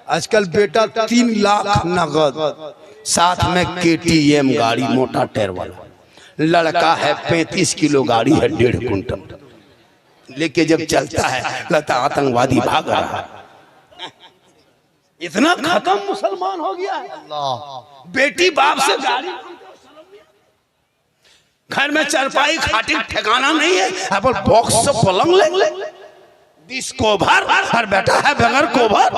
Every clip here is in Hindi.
आजकल बेटा 3 लाख नगद, साथ में KTM गाड़ी मोटा टायर वाला। लड़का है 35 किलो गाड़ी है 1.5 कुंटल लेके जब चलता है लगता आतंकवादी भाग रहा है। इतना खत्म मुसलमान हो गया है। बेटी बाप से गाड़ी, घर में चारपाई खाटी ठिकाना नहीं है, अब बॉक्स से पलंग ले 20 कोभर और बेटा है बगैर कोभर।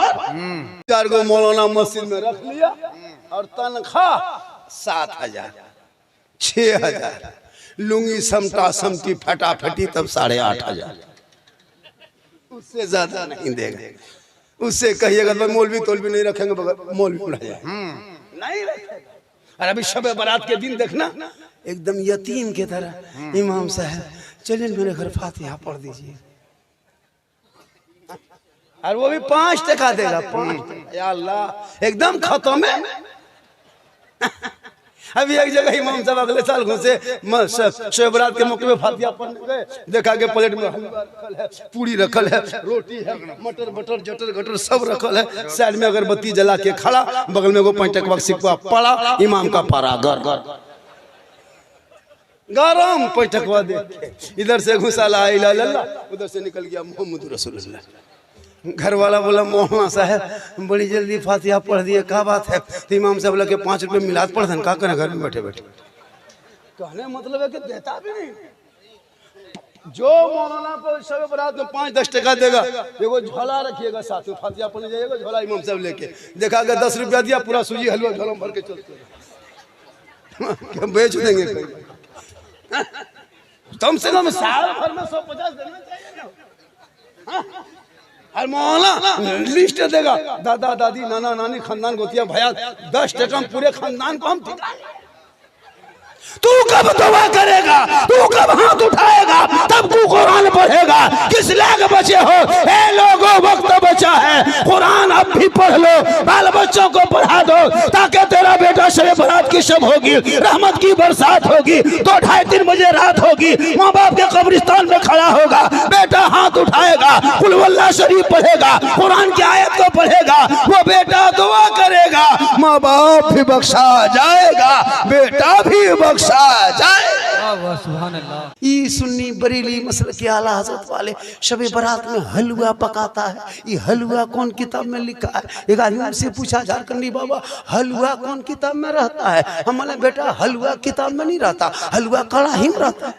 4 गो मौलाना मस्जिद में रख लिया और तनख्वाह 7,000 6,000, लुंगी समटा समटी फटाफटी तब 8,500, उससे ज्यादा नहीं देगा। उससे कहिएगा भाई मौलवी तोलवी नहीं रखेंगे, मौलवी उड़ा जाए नहीं रखेगा। और अभी शब बारात के दिन देखना एकदम यतीम के तरह, इमाम साहब चलिए मेरे घर फातिहा पढ़ दीजिए, और वो भी 5 टका देगा। 5 टका, या अल्लाह एकदम खत्म है। अभी एक जगह इमाम साहब अगले साल घुसे शब बारात के मौके में फातिहा पढ़ने गए, देखा के प्लेट में हलवा रखल है, पूरी रखल है, रोटी है, मटर बटर जटर गटर सब रखल है, साइड में अगरबत्ती जला के खड़ा, बगल में वो 5 टका का सिक्का पड़ा, इमाम का पारा गरम 5 टका दे, इधर से घुसा ला इला इल्लल्लाह, उधर से निकल गया मोहम्मद रसूलुल्लाह। घर वाला बोला मौलाना साहब बड़ी जल्दी फातिहा पढ़ दिए, क्या बात है? तो इमाम साहब बोला कि 5 रुपए मिलाद पढ़ दें, क्या करें घर में बैठे बैठे। कहने मतलब है कि देता भी नहीं। जो मौलाना को शब बारात में 5-10 टका देगा, एगो झोला रखिएगा साथ में, फातिहा पढ़ने जाइएगा झोला इमाम साहब लेके, देखा गया 10 रुपया दिया, पूरा सूजी हलवा झोला भर के चलते बेच देंगे कहीं। कम से कम साल भर में 150 देना चाहिए ना। हर मौलाना लिस्ट देगा, दादा दादी नाना नानी खानदान गोतिया भैया 10 टका पूरे खानदान को हम ठिका। तू कब तौबा करेगा, तू कब हाथ उठाएगा, तब तू कुरान पढ़ेगा। किस लायक बचे हो? ए लोगों वक्त बचा है, कुरान अब भी पढ़ लो, बाल बच्चों को पढ़ा दो, ताकि तेरा बेटा शब बारात की शब होगी, रहमत की बरसात होगी, 2-2:30 बजे रात होगी, माँ बाप के कब्रिस्तान में खड़ा होगा, बेटा हाथ उठाएगा, कुल वल्लाह शरीफ पढ़ेगा, कुरान की आयत को पढ़ेगा, वो बेटा दुआ करेगा, माँ बाप भी बख्शा जाएगा, बेटा भी बख्शा जाए। ये सुन्नी बरेली मसल के आला हजरत वाले शब बारात में हलवा पकाता है। ये हलवा कौन किताब में लिखा है? एक आदमी से पूछा, झारखंडी बाबा हलवा कौन किताब में रहता है? हमारे बेटा हलवा किताब में नहीं रहता, हलवा कड़ाही में रहता है।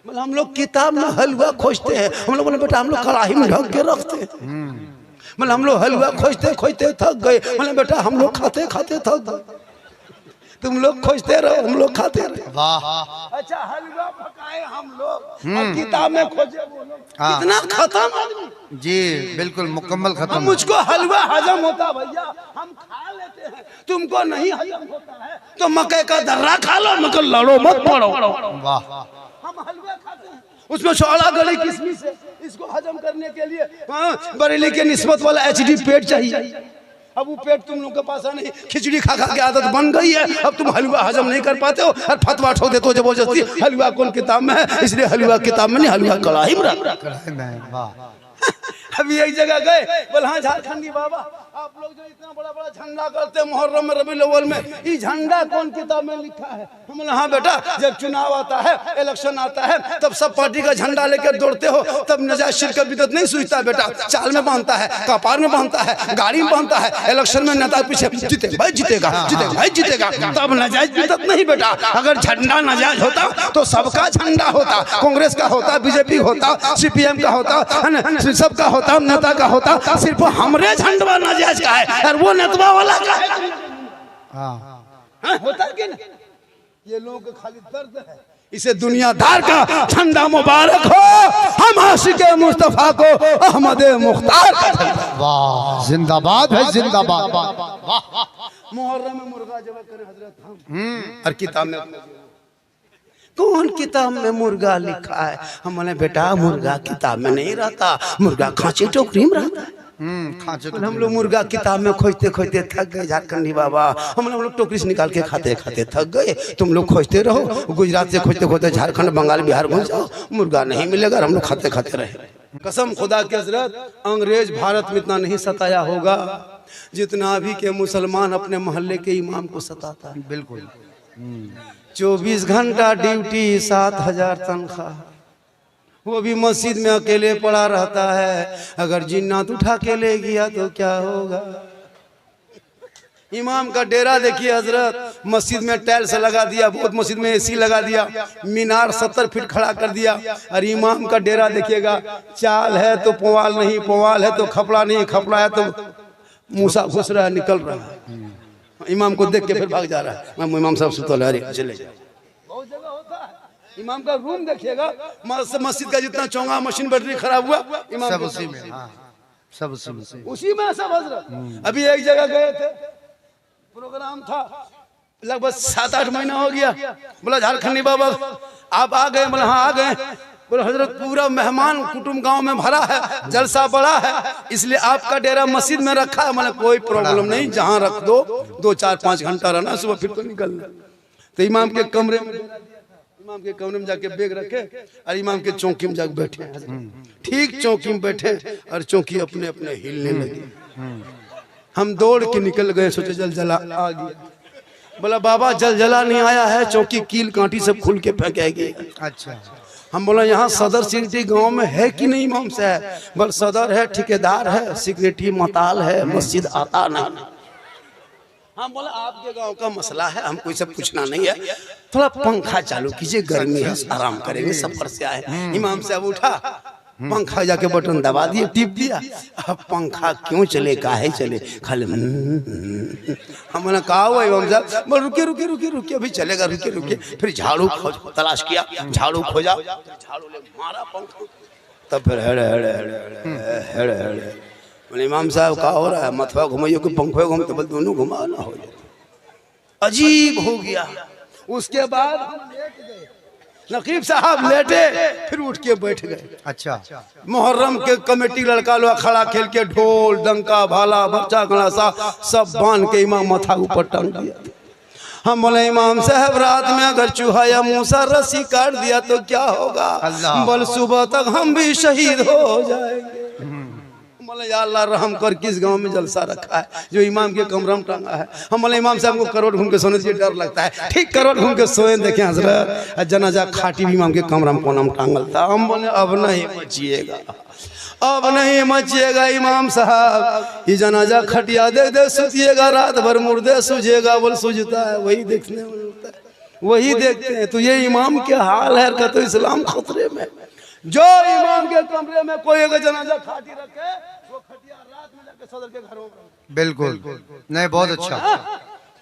मतलब हम लोग किताब में हलवा खोजते हैं, हम लोग बोले बेटा हम लोग कड़ाही में ढक के रखते हैं। मतलब हम लोग हलवा खोजते खोजते थक गए, मतलब बेटा हम लोग खाते खाते थक गए, तुम लोग खोजते रहो हम लोग खाते रहे। वाह अच्छा हलवा पकाए हम लोग और किताब में खोजे वो लोग। कितना खत्म आदमी जी, बिल्कुल मुकम्मल खत्म। मुझको हलवा हजम होता भैया, हम खा लेते हैं, तुमको नहीं हजम होता है तो मकई का दर्रा खा लो, मगर लड़ो मत पड़ो। वाह हम हलवा खाते हैं, उसमें छोड़ा गली किशमिश है, इसको हजम करने के लिए बरेली के निस्बत वाला HD पेट चाहिए। अब वो पेट तुम लोग के पास नहीं, खिचड़ी खा खा के आदत बन गई है, अब तुम हलवा हजम नहीं कर पाते हो और फतवा ठोक देते हो जबरदस्ती। हलवा कौन किताब में है? इसलिए हलवा किताब में नहीं, हलवा कड़ाही में रखा। अभी एक जगह गए, बोले हाँ झारखंडी बाबा आप लोग जो इतना बड़ा बड़ा झंडा करते हैं मुहर्रम में रबीउल अव्वल में, ये झंडा कौन किताब में लिखा है? हम बोले हाँ बेटा जब चुनाव आता है, इलेक्शन आता है, तब सब पार्टी का झंडा लेकर दौड़ते हो, तब नजायज शिरक बिदअत नहीं सूझता बेटा, चाल में बांधता है, कपार में बांधता है, गाड़ी में बांधता है, इलेक्शन में नेता पीछे जीतेगा भाई जीतेगा, जीतेगा भाई जीतेगा, तब नजायज बिदअत नहीं बेटा। अगर झंडा नजायज होता तो सबका झंडा होता, कांग्रेस का होता, बीजेपी होता, CPM का होता, सबका होता, नेता का होता, सिर्फ हमरे झंडा नजायज का है और वो नेतवा वाला का है। होता है कि नहीं? ये लोगों को खाली दर्द है। इसे दुनियादार का झंडा मुबारक हो, हम आशिके मुस्तफा को अहमद मुख्तार का झंडा। वाह जिंदाबाद है, जिंदाबाद। मुहर्रम में मुर्गा जब करे हजरत हम और किताब में कौन किताब में मुर्गा लिखा है? हमने बेटा मुर्गा किताब में नहीं रहता, मुर्गा खांची टोकरी में रहता है। हम लोग मुर्गा किताब में खोजते खोजते थक गए झारखंडी बाबा, हम लोग टोकरी से निकाल के खाते खाते थक गए। तुम लोग खोजते रहो, गुजरात से खोजते खोजते झारखंड बंगाल बिहार घुस जाओ, मुर्गा नहीं मिलेगा, हम लोग खाते खाते रहे। कसम खुदा के हजरत, अंग्रेज भारत में इतना नहीं सताया होगा जितना अभी के मुसलमान अपने मोहल्ले के इमाम को सताता है। बिल्कुल 24 घंटा ड्यूटी, 7,000 तनख्वाह, वो भी मस्जिद में अकेले पड़ा रहता है। अगर जिन्नात उठा के ले गया तो क्या होगा। इमाम का डेरा देखिए हजरत, मस्जिद में टाइल्स लगा दिया, बहुत मस्जिद में एसी लगा दिया, मीनार 70 फीट खड़ा कर दिया। और इमाम का डेरा देखिएगा, चाल है तो पवाल नहीं, पवाल है तो खपड़ा नहीं, खपड़ा है तो मूसा घुस रहा है, निकल रहा है। इमाम को देख के फिर भाग जा रहा है। इमाम साहब सुतल है, चले जाओ। बहुत जगह होता है। इमाम का रूम देखिएगा, मस्जिद का जितना चौंगा मशीन बैटरी खराब हुआ, इमाम सब उसी में, सब उसी में सब हजरत। अभी एक जगह गए थे, प्रोग्राम था, लगभग 7-8 महीना हो गया। बोला झारखंडी बाबा आप आ गए? बोला हाँ आ गए। बोला हजरत पूरा मेहमान कुटुंब गांव में भरा है, जलसा बड़ा है, इसलिए आपका डेरा मस्जिद में रखा है। मतलब कोई प्रॉब्लम नहीं, जहां रख दो, 2-4-5 घंटा रहना, सुबह फिर तो निकलना। तो इमाम के कमरे में जाके बैग रखे और इमाम के चौकी में जाके बैठे। ठीक चौकी में बैठे और चौकी अपने अपने हिलने लगी। हम दौड़ के निकल गए, सोचे जलजला आ गया। बोला बाबा जलजला नहीं आया है, चौकी कील कांटी सब खुल के फेंकेगी। अच्छा। हम बोला यहाँ सदर सिक्योरिटी गांव में है कि नहीं इमाम साहब? बोल सदर है, ठेकेदार है, सिक्योरिटी मताल है, मस्जिद आता ना। हम बोला आपके गांव का मसला है, हमको ये सब पूछना नहीं है, थोड़ा पंखा चालू कीजिए, गर्मी है, आराम करेंगे, सफर से आए। इमाम साहब उठा, पंखा जाके बटन दबा दिए, टिप दिया। अब पंखा क्यों चले, काहे चले, खाली हमने कहा हुआ इमाम साहब। बोल रुकिए रुकिए रुकिए रुकिए, अभी चलेगा, रुकिए रुकिए। फिर झाड़ू तलाश किया, झाड़ू खोजा, झाड़ू ले मारा पंखा, तब फिर हेड़े हेड़े हेड़े हेड़े हेड़े। बोले इमाम साहब क्या हो रहा है? मथवा घुमाइए कि पंखे घूम? तो बोल दोनों घुमा ना हो जाए। अजीब हो गया। उसके बाद हम लेट गए, नकीब साहब लेटे, फिर उठ के बैठ गए। अच्छा। मुहर्रम के कमेटी लड़का लोग खड़ा खेल के ढोल डंका भाला बच्चा गणासा सब बांध के इमाम मथा ऊपर टांग दिया। हम बोले इमाम साहब रात में अगर चूहा या मूसा रस्सी काट दिया तो क्या होगा? बोल सुबह तक हम भी शहीद हो जाएंगे। बोले या अल्लाह रहम कर, किस गांव में जलसा रखा है जो इमाम के कमरा में टांगा है? हम बोले इमाम साहब को करोड़ घूम के सोने से डर लगता है। ठीक करोड़ घूम के सोए, देखे हजरत जनाजा खाटी भी इमाम के कमरा में कोना में टांगल था। हम बोले अब नहीं मचिएगा, अब नहीं मचिएगा इमाम साहब, ये जनाजा खटिया दे दे सुतिएगा, रात भर मुर्दे सूझेगा। बोल सूझता है, वही देखने में मिलता है, वही देखते हैं। तो ये इमाम के हाल है, तो इस्लाम खतरे में। जो इमाम के कमरे में कोई अगर जनाजा खाटी रखे, वो खटिया रात में जाके सदर के घरों में। बिल्कुल नहीं, बहुत अच्छा।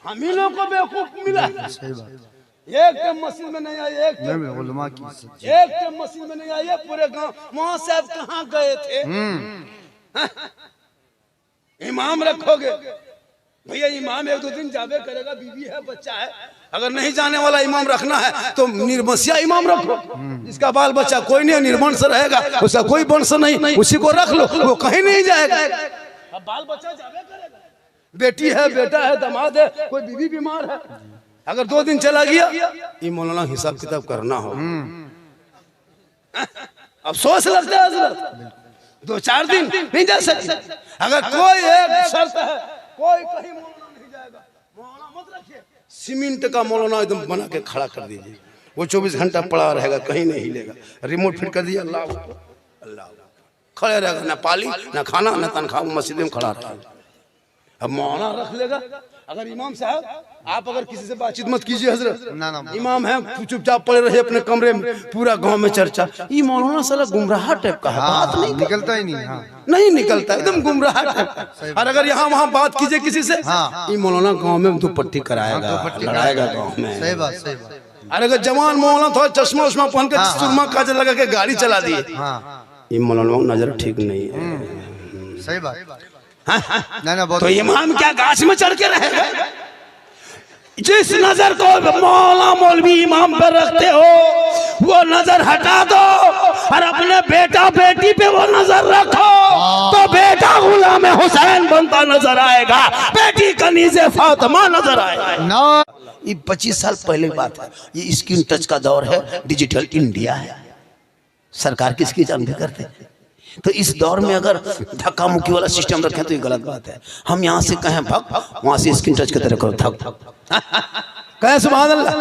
हम ही लोग को बेवकूफ मिला। सही बात। एक टाइम मस्जिद में नहीं आए, एक टाइम मस्जिद में नहीं आए, पूरे गांव वहां साहब कहाँ गए थे? इमाम रखोगे भैया, इमाम 1-2 दिन जावे करेगा, बीवी है, बच्चा है। अगर नहीं जाने वाला इमाम रखना है तो निर्वंशिया इमाम रखो, जिसका बाल बच्चा कोई नहीं, निर्वंश रहेगा, उसका कोई वंश नहीं, उसी को रख लो, वो कहीं नहीं जाएगा। अब बाल बच्चा जावे करेगा, बेटी है, बेटा है, दामाद है, कोई बीवी बीमार है, अगर 2 दिन चला गया, ये मौलाना हिसाब किताब करना हो। अफसोस लगता है हजरत, 2-4 दिन नहीं जा सकते। अगर कोई एक शर्त है, कोई कहीं मौलाना नहीं जाएगा, मौलाना मत रखिए, सीमेंट का मौलाना एकदम बना के खड़ा कर दीजिए, वो 24 घंटा पड़ा रहेगा, कहीं नहीं हिलेगा। रिमोट फिट कर दिया, अल्लाह अल्लाह, खड़े रहेगा, ना पाली ना खाना ना तनख्वाह, मस्जिद में खड़ा रहेगा। अब मौलाना रख लेगा। अगर इमाम साहब आप अगर किसी से बातचीत मत कीजिए हजरत, इमाम है, चुपचाप पड़े रहे अपने कमरे में, पूरा गांव में चर्चा, ये मौलाना साला गुमराह टाइप का है, बात नहीं निकलता ही नहीं। हाँ। नहीं निकलता, एकदम गुमराह टाइप। और अगर यहाँ वहाँ बात कीजिए किसी से, ये मौलाना गांव में दुपट्टी कराएगा, लड़ाएगा गांव में। सही बात, सही बात। अरे अगर जवान मौलाना थोड़ा चश्मा उश्मा पहन के सुरमा काजल लगा के गाड़ी चला दिए, ये मौलाना नजर ठीक नहीं है। सही बात। तो इमाम क्या गाछ में चढ़ के रहेगा? जिस नजर को मौला मौलवी इमाम पर रखते हो वो नजर हटा दो और अपने बेटा बेटी पे वो नजर रखो, तो बेटा गुलाम हुसैन बनता नजर आएगा, बेटी कनीज़े फातिमा नजर आएगा। ये 25 साल पहले की बात है, ये स्क्रीन टच का दौर है, डिजिटल इंडिया है, सरकार किसकी जान भी करते हैं। तो इस दौर में अगर धक्का मुक्की वाला सिस्टम रखें तो ये गलत बात है। हम यहाँ से कहें भग, वहां से स्क्रीन टच की तरह करो थक कहें सुभान अल्लाह।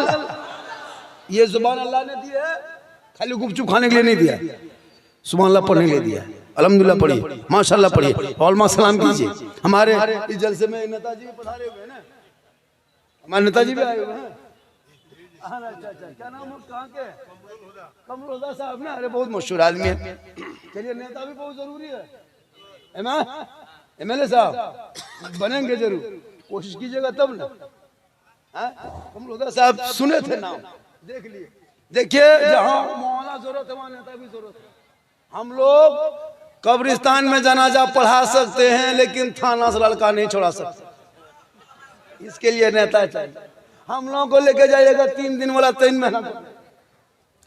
ये जुबान अल्लाह ने दी है, खाली गुपचुप खाने के लिए नहीं दिया, सुभान अल्लाह पढ़ने के लिए दिया। अल्हम्दुलिल्लाह पढ़िए, माशाल्लाह पढ़िए, और सलाम कीजिए। हमारे इस जलसे में नेताजी पधारे हुए हैं ना, हमारे नेताजी भी आए हुए हैं। अच्छा, क्या नाम है, कहाँ के? कमरुल्लाह साहब ना, अरे बहुत मशहूर आदमी है। चलिए, नेता भी बहुत जरूरी है। MLA साहब बनेंगे जरूर, कोशिश कीजिएगा तब ना। कमरुल्लाह साहब सुने थे नाम, देख लिए। देखिए, जहाँ मौलाना जरूरत है वहाँ नेता भी जरूरत है। हम लोग कब्रिस्तान में जनाजा पढ़ा सकते हैं, लेकिन थाना से लड़का नहीं छोड़ा सकते। इसके लिए नेता चाहिए। हम लोगों को लेके जाइएगा 3 दिन वाला 3 महीना,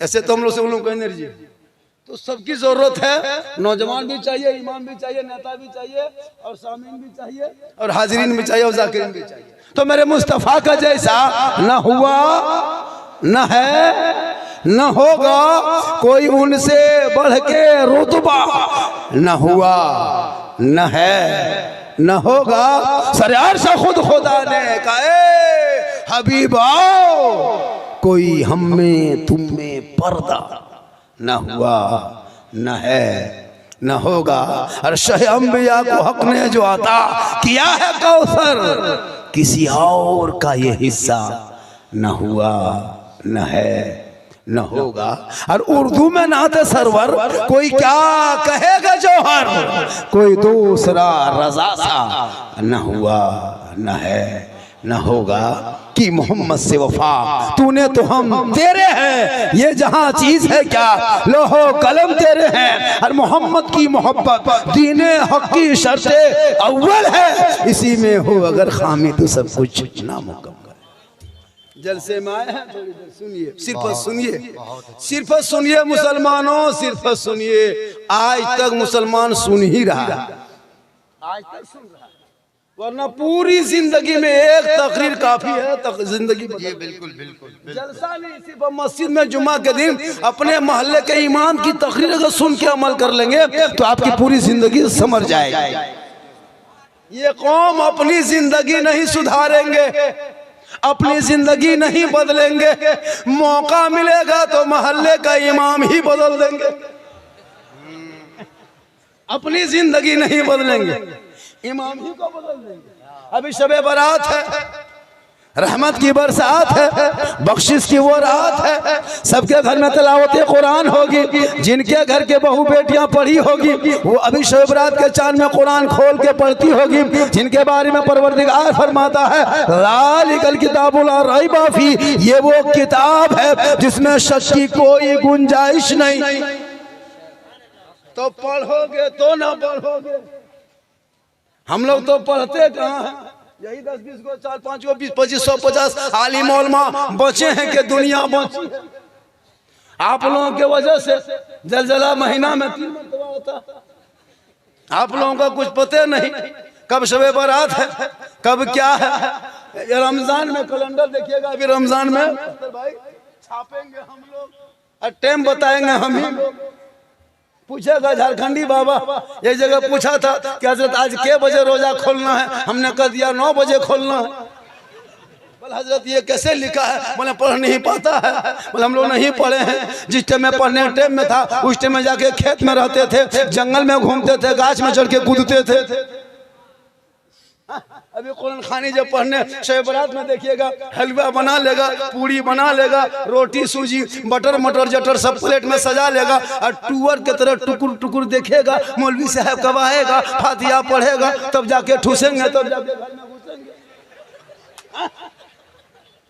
ऐसे तो हम लोग से उन लोगों को एनर्जी। तो सबकी जरूरत है, नौजवान भी चाहिए, इमाम भी चाहिए, नेता भी चाहिए, और सामीन भी चाहिए, और हाजिरीन भी चाहिए, और जाकिरीन भी चाहिए। तो मेरे मुस्तफा का जैसा न हुआ, न है, न होगा कोई उनसे बढ़ के रुतबा, न हुआ, न है, न होगा। सरयार से खुद खुदा ने कहा, हबीबा कोई हम में तुम में पर्दा, न हुआ, न है, न होगा। और शह अंबिया को हक ने जो अता किया है कौसर, किसी और का ये हिस्सा न हुआ, न है, न होगा। और उर्दू में नाते सरवर, कोई क्या कहेगा जौहर, कोई दूसरा रजा सा, न हुआ, न है, न होगा। कि मोहम्मद से वफा तूने तो हम तेरे हैं, ये जहां चीज है क्या लोहो कलम तेरे हैं। और मोहम्मद की मोहब्बत दीने हक की शर्ते अव्वल है, इसी में हो अगर खामी तो सब कुछ नामुकम्मल। जलसे में आए हैं, थोड़ी देर सुनिए, सिर्फ सुनिए, सिर्फ सुनिए मुसलमानों, सिर्फ सुनिए। आज तक मुसलमान सुन ही रहा है, आज तक सुन रहा है, वरना पूरी जिंदगी में एक तकरीर काफी है। जिंदगी बिल्कुल बिल्कुल जलसा नहीं, सिर्फ मस्जिद में जुमा के दिन अपने मोहल्ले के इमाम की तकरीर अगर सुन के अमल कर लेंगे तो आपकी पूरी जिंदगी समझ जाएगी। ये कौम अपनी जिंदगी नहीं सुधारेंगे, अपनी जिंदगी नहीं बदलेंगे, मौका मिलेगा तो मोहल्ले का इमाम ही बदल देंगे। अपनी जिंदगी नहीं बदलेंगे, इमाम ही को बदल देंगे। अभी शबे बारात है, रहमत की बरसात है, बख्शिश की वो रात है। सबके घर में तिलावत कुरान होगी, जिनके घर के बहू बेटियां पढ़ी होगी वो अभी शबे बारात के चांद में कुरान खोल के पढ़ती होगी, जिनके बारे में परवरदिगार फरमाता है लालिकल किताबुल ला रैबा फी, ये वो किताब है जिसमें शक की कोई गुंजाइश नहीं। तो पढ़ोगे तो ना पढ़ोगे, हम लोग तो पढ़ते कहाँ हैं, यही 10-20 को, 4-5 को, 20-25, 150 आलिम उलमा बचे हैं कि दुनिया बची है। आप लोगों के वजह से जलजला महीना में 3 मरतबा होता। आप लोगों का कुछ पता नहीं कब शबे बारात है, कब क्या है। रमजान में कैलेंडर देखिएगा, अभी रमजान में भाई छापेंगे हम लोग और टाइम बताएंगे हम ही लोग। पूछेगा झारखंडी बाबा, एक जगह पूछा था कि हजरत आज के बजे रोजा खोलना है, हमने कह दिया 9 बजे खोलना है। बोले हजरत ये कैसे लिखा है, बोले पढ़ नहीं पाता है। बोले हम लोग नहीं पढ़े हैं, जिस टाइम में पढ़ने टाइम में था उस टाइम में जाके खेत में रहते थे, जंगल में घूमते थे, गाछ में चढ़ के कूदते थे। अभी कुरान खानी जब पढ़ने शब बारात में देखिएगा, हलवा बना लेगा, पूरी बना लेगा, रोटी सूजी बटर मटर जटर सब प्लेट में सजा लेगा और टूअर के तरह टुकुर टुकुर देखेगा। मौलवी साहब कब आएगा, फातिहा पढ़ेगा, तब जाके ठूसेंगे, तब जाके घर में घुसेंगे।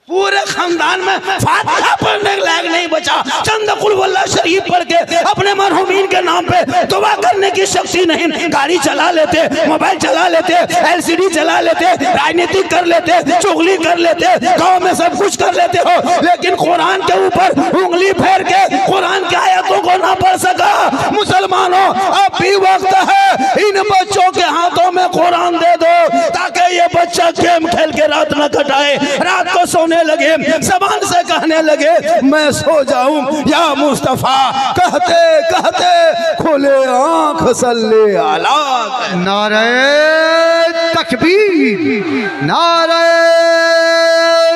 पूरे खानदान में फातिहा पढ़ने लायक नहीं बचा। चंद कुल वल्लाह शरीफ पढ़ के अपने मरहुमीन के नाम पे दुआ करने की शक्ति नहीं। गाड़ी चला लेते, मोबाइल चला लेते, LCD चला लेते, राजनीति कर लेते, चुगली कर लेते, गांव में सब कुछ कर लेते हो, लेकिन कुरान के ऊपर उंगली फेर के कुरान की आयतों को ना पढ़ सका। मुसलमानों अब भी वक्त है, इन बच्चों के हाथों में कुरान दे दो ताकि ये बच्चा गेम खेल के के रात न कटाए। रात को सोने लगे, ज़बान से कहने लगे मैं सो जाऊं या मुस्तफा, कहते कहते खोले आंख सल्ले आला। नारे तकबीर, नारे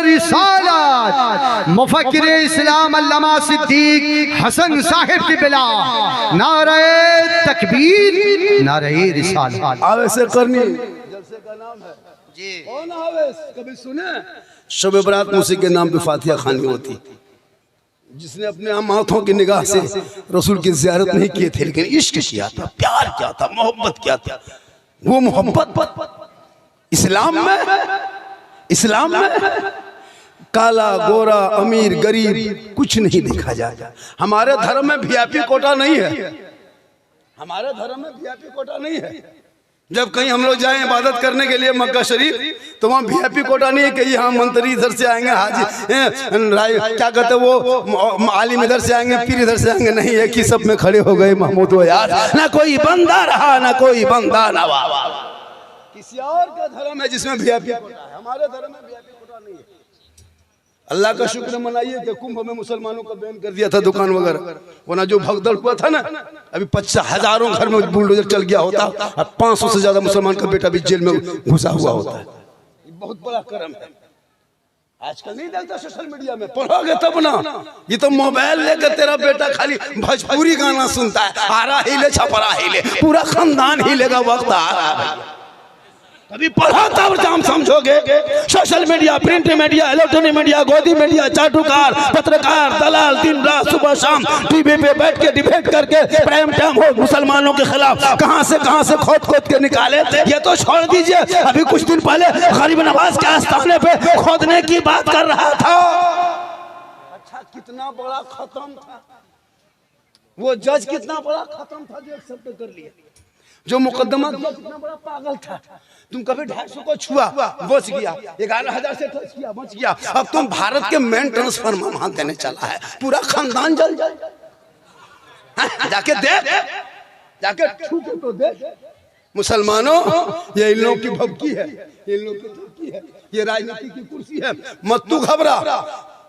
रिसालत, मुफक्किर इस्लाम अल्लामा सिद्दीक हसन साहिब की बिला, नारे तकबीर, नारे रिसालत। आवे से करनी जलसे का नाम है जी। कौन आवे कभी सुने? शब बरात मौसी के नाम पे फातिहा खानी होती। जिसने अपने आंखों की निगाह से रसूल की ज़ियारत नहीं किए थे, लेकिन इश्क किया था, प्यार किया था, मोहब्बत किया था, वो मोहब्बत इस्लाम में काला गोरा अमीर गरीब कुछ नहीं देखा जाता। हमारे धर्म में वीआईपी कोटा नहीं है, हमारे धर्म में वीआईपी कोटा नहीं है। जब कहीं हम लोग जाएं इबादत करने के लिए मक्का शरीफ, तो वहाँ वीआईपी कोटा नहीं है कि यहाँ मंत्री इधर से आएंगे, हाजी क्या कहते वो आलिम इधर से आएंगे, पीर इधर से आएंगे। नहीं है कि सब में खड़े हो गए महमूद वो यार, ना कोई बंदा रहा ना कोई बंदा नवा। किसी और का धर्म है जिसमें वीआईपी कोटा है, हमारे धर्म में वीआईपी कोटा नहीं है। अल्लाह का शुक्र मनाइए कि कुंभ में मुसलमानों का बैन कर दिया था दुकान वगैरह, वरना जो भगदड़ हुआ था ना, अभी 50,000 घर में बुलडोजर चल गया होता, अब 500 से ज्यादा मुसलमान का बेटा भी जेल में घुसा हुआ होता है। बहुत बड़ा करम है। आजकल नहीं देखता सोशल मीडिया में, पढ़ोगे तब ना। ये तो मोबाइल लेकर तेरा बेटा खाली भोजपुरी गाना सुनता है, आरा हिले छपरा हिले, पूरा खानदान हिलेगा, वक्त आ रहा है। कभी पढ़ो तब जाम समझोगे। Social media, print media, electronic media, गोदी मीडिया, चाटुकार, पत्रकार, दलाल दिन रात सुबह शाम टीवी पे बैठ के डिबेट करके प्राइम टाइम हो मुसलमानों के खिलाफ कहां से खोद के निकाले थे। ये तो छोड़ दीजिए, अभी कुछ दिन पहले गरीब नवाज के आस्थाने पे खोदने की बात कर रहा था। अच्छा, कितना बड़ा खत्म था वो जज, कितना बड़ा खत्म था जो एक्सेप्ट कर लिया। जो मुकदमा कितना बड़ा पागल था। तुम कभी 250 को छुआ बच गया, 11,000 से टच किया बच गया। अब तुम भारत के मेन ट्रांसफर में वहां देने चला है, पूरा खानदान जल जाके देख, जाके छू के तो देख। मुसलमानों, ये इन लोगों की भभकी है, इन लोगों की धमकी है, ये राजनीति की कुर्सी है। मत तू घबरा,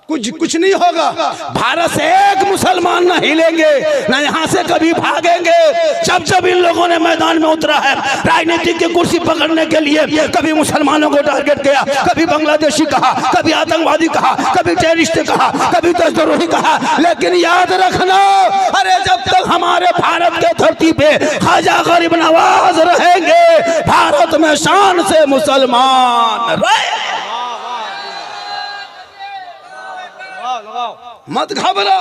कुछ नहीं होगा। भारत से एक मुसलमान न हिलेंगे, न यहाँ से कभी भागेंगे। जब इन लोगों ने मैदान में उतरा है राजनीति की कुर्सी पकड़ने के लिए, कभी मुसलमानों को टारगेट किया, कभी बांग्लादेशी कहा, कभी आतंकवादी कहा, कभी टेररिस्ट कहा, कभी देशद्रोही कहा। लेकिन याद रखना, अरे जब तक हमारे भारत के धरती पे ख्वाजा गरीब नवाज रहेंगे, भारत में शान से मुसलमान रहे। मत घबरा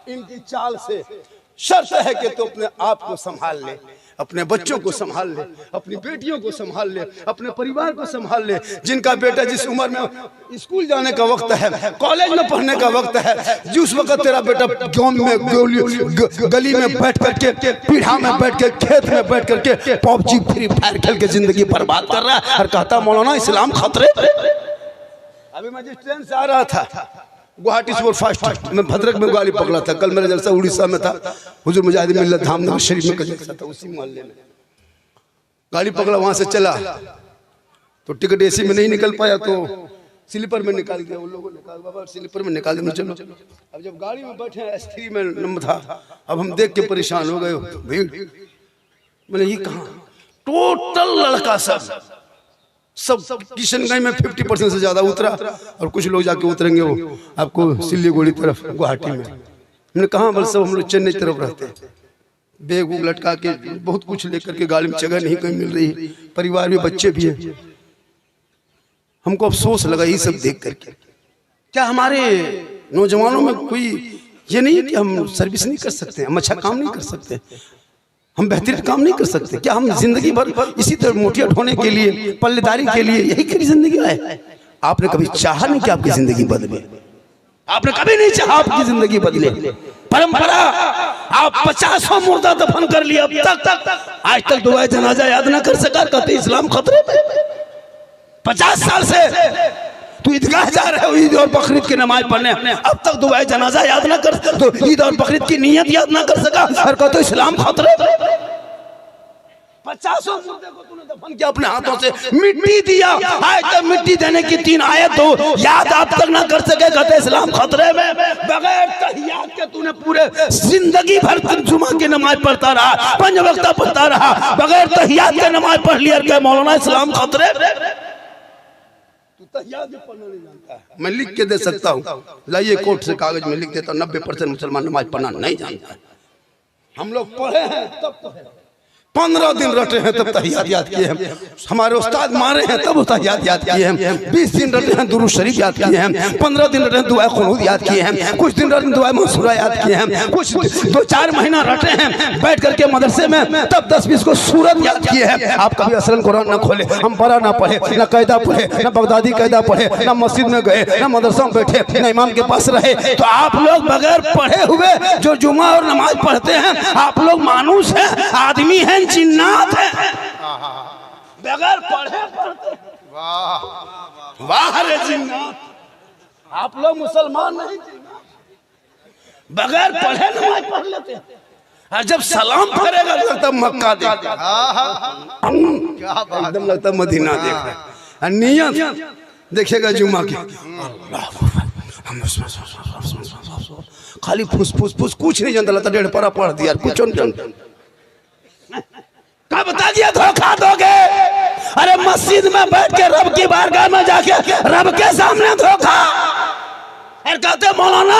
इनकी चाल से। शर्त है कि तू अपने आप को संभाल ले, अपने बच्चों को संभाल ले, अपनी बेटियों को संभाल ले, अपने परिवार को संभाल ले। जिनका बेटा जिस उम्र में स्कूल जाने का वक्त है, कॉलेज में पढ़ने का वक्त है, जिस वक्त तेरा बेटा गांव में गली में बैठ करके, पीढ़ा में बैठ के, खेत में बैठ करके पबजी फ्री फायर खेल के जिंदगी बर्बाद कर रहा है और कहता मौलाना इस्लाम खतरे। अभी मैं जिस ट्रेन से आ रहा था गुवाहाटी सुपरफास्ट में, भद्रक में गाड़ी पकड़ा था। कल मेरा जलसा उड़ीसा में था, हुजूर मुजाहिद मिल्लत धामनगर शरीफ में जलसा था, उसी मोहल्ले में गाड़ी पकड़ा। वहां से चला तो टिकट एसी में नहीं निकल पाया, तो स्लीपर में निकाल दिया। उन लोगों ने कहा बाबा स्लीपर में निकाल देना, चलो। अब जब गाड़ी में बैठे S3 में नंबर था, अब हम देख के परेशान हो गए। भीड़, मैंने ये कहा टोटल लड़का सब किशनगंज में 50% से ज्यादा उतरा, और कुछ लोग जाके उतरेंगे वो आपको सिल्लीगुड़ी तरफ, गुवाहाटी में। हमने कहा बल सब हम लोग चेन्नई तरफ रहते हैं। बैग उग लटका के बहुत कुछ लेकर के गाड़ी में, जगह नहीं कहीं मिल रही, परिवार में बच्चे भी हैं। हमको अफसोस लगा ये सब देख करके। क्या हमारे नौजवानों में कोई ये नहीं है कि हम सर्विस नहीं कर सकते, हम अच्छा काम नहीं कर सकते, हम बेहतरीन काम नहीं कर सकते? क्या हम जिंदगी भर इसी तरह मोटिया ढोने के लिए, पल्लेदारी के लिए यही करी जिंदगी है? आपने कभी चाहा नहीं कि आपकी जिंदगी बदले? आपने कभी नहीं चाहा आपकी जिंदगी बदले? परंपरा, आप 50 मुर्दा दफन कर लिया, अब तक आज तक दुआ जनाजा याद ना कर सका, कहते इस्लाम खतरे में। 50 साल से तू ईदगाह जा रहे हो ईद और बकरीद की नमाज पढ़ने, अब तक दुआ जनाजा याद ना कर, तो ईद और बकरीद की नियत याद ना कर सका और कहते इस्लाम खतरे में। 50 मुर्दे को तूने दफन किया अपने हाथों से, मिट्टी दिया। आज तक मिट्टी देने की 3 आयत हो याद आप तक ना कर सके, कहते इस्लाम खतरे में। बगैर तहियात के तूने पूरे जिंदगी भर जुमा की नमाज पढ़ता रहा, 5 वक्त पढ़ता रहा, बगैर तहियात के नमाज पढ़ लिया, क्या मौलाना इस्लाम खतरे में? तू तहियात भी पढ़ना नहीं जानता है। मैं लिख के दे सकता हूँ, लाइए कोर्ट से कागज में लिख देता हूँ, 90% मुसलमान नमाज पढ़ना नहीं जानता है। हम लोग पढ़े हैं तब पढ़े, 15 दिन रटे हैं तब तहियात याद किए हैं, हमारे उस्ताद मारे हैं तब तहियात याद किए हैं, 20 दिन रटे हैं दुरूद शरीफ याद किए हैं, 15 दिन रटे हैं दुआ क़ुनूत याद किए हैं, कुछ दिन रटे हैं दुआ मंसूरा याद किए हैं, कुछ 2-4 महीना रटे हैं बैठ करके मदरसे में, तब 10-20 को सूरत याद किए हैं। आप कभी असलन कुरान न खोले, हम बड़ा ना पढ़े, न कायदा पढ़े, न बगदादी कायदा पढ़े, न मस्जिद में गए, न मदरसा में बैठे, न इमाम के पास रहे, तो आप लोग बगैर पढ़े हुए जो जुमा और नमाज पढ़ते हैं, आप लोग मानुस हैं, आदमी हैं, जिन्नात है, बगैर पढ़े पढ़ते। वाह वाह रे जिन्नात, आप लोग मुसलमान नहीं, जिन्नात बगैर पढ़े नमाज पढ़ लेते हैं, और जब सलाम करेगा लगता मक्का देख, एकदम लगता मदीना देख, और नियत देखेगा जुम्मा की, खाली फुस फुस फुस, कुछ नहीं जानता, लगता 1.5 पारा पढ़ दिया, कुछ नहीं जानता। क्या बता दिया धोखा दोगे? अरे मस्जिद में बैठ के रब की बारगाह में जाके रब के सामने धोखा। और कहते मौलाना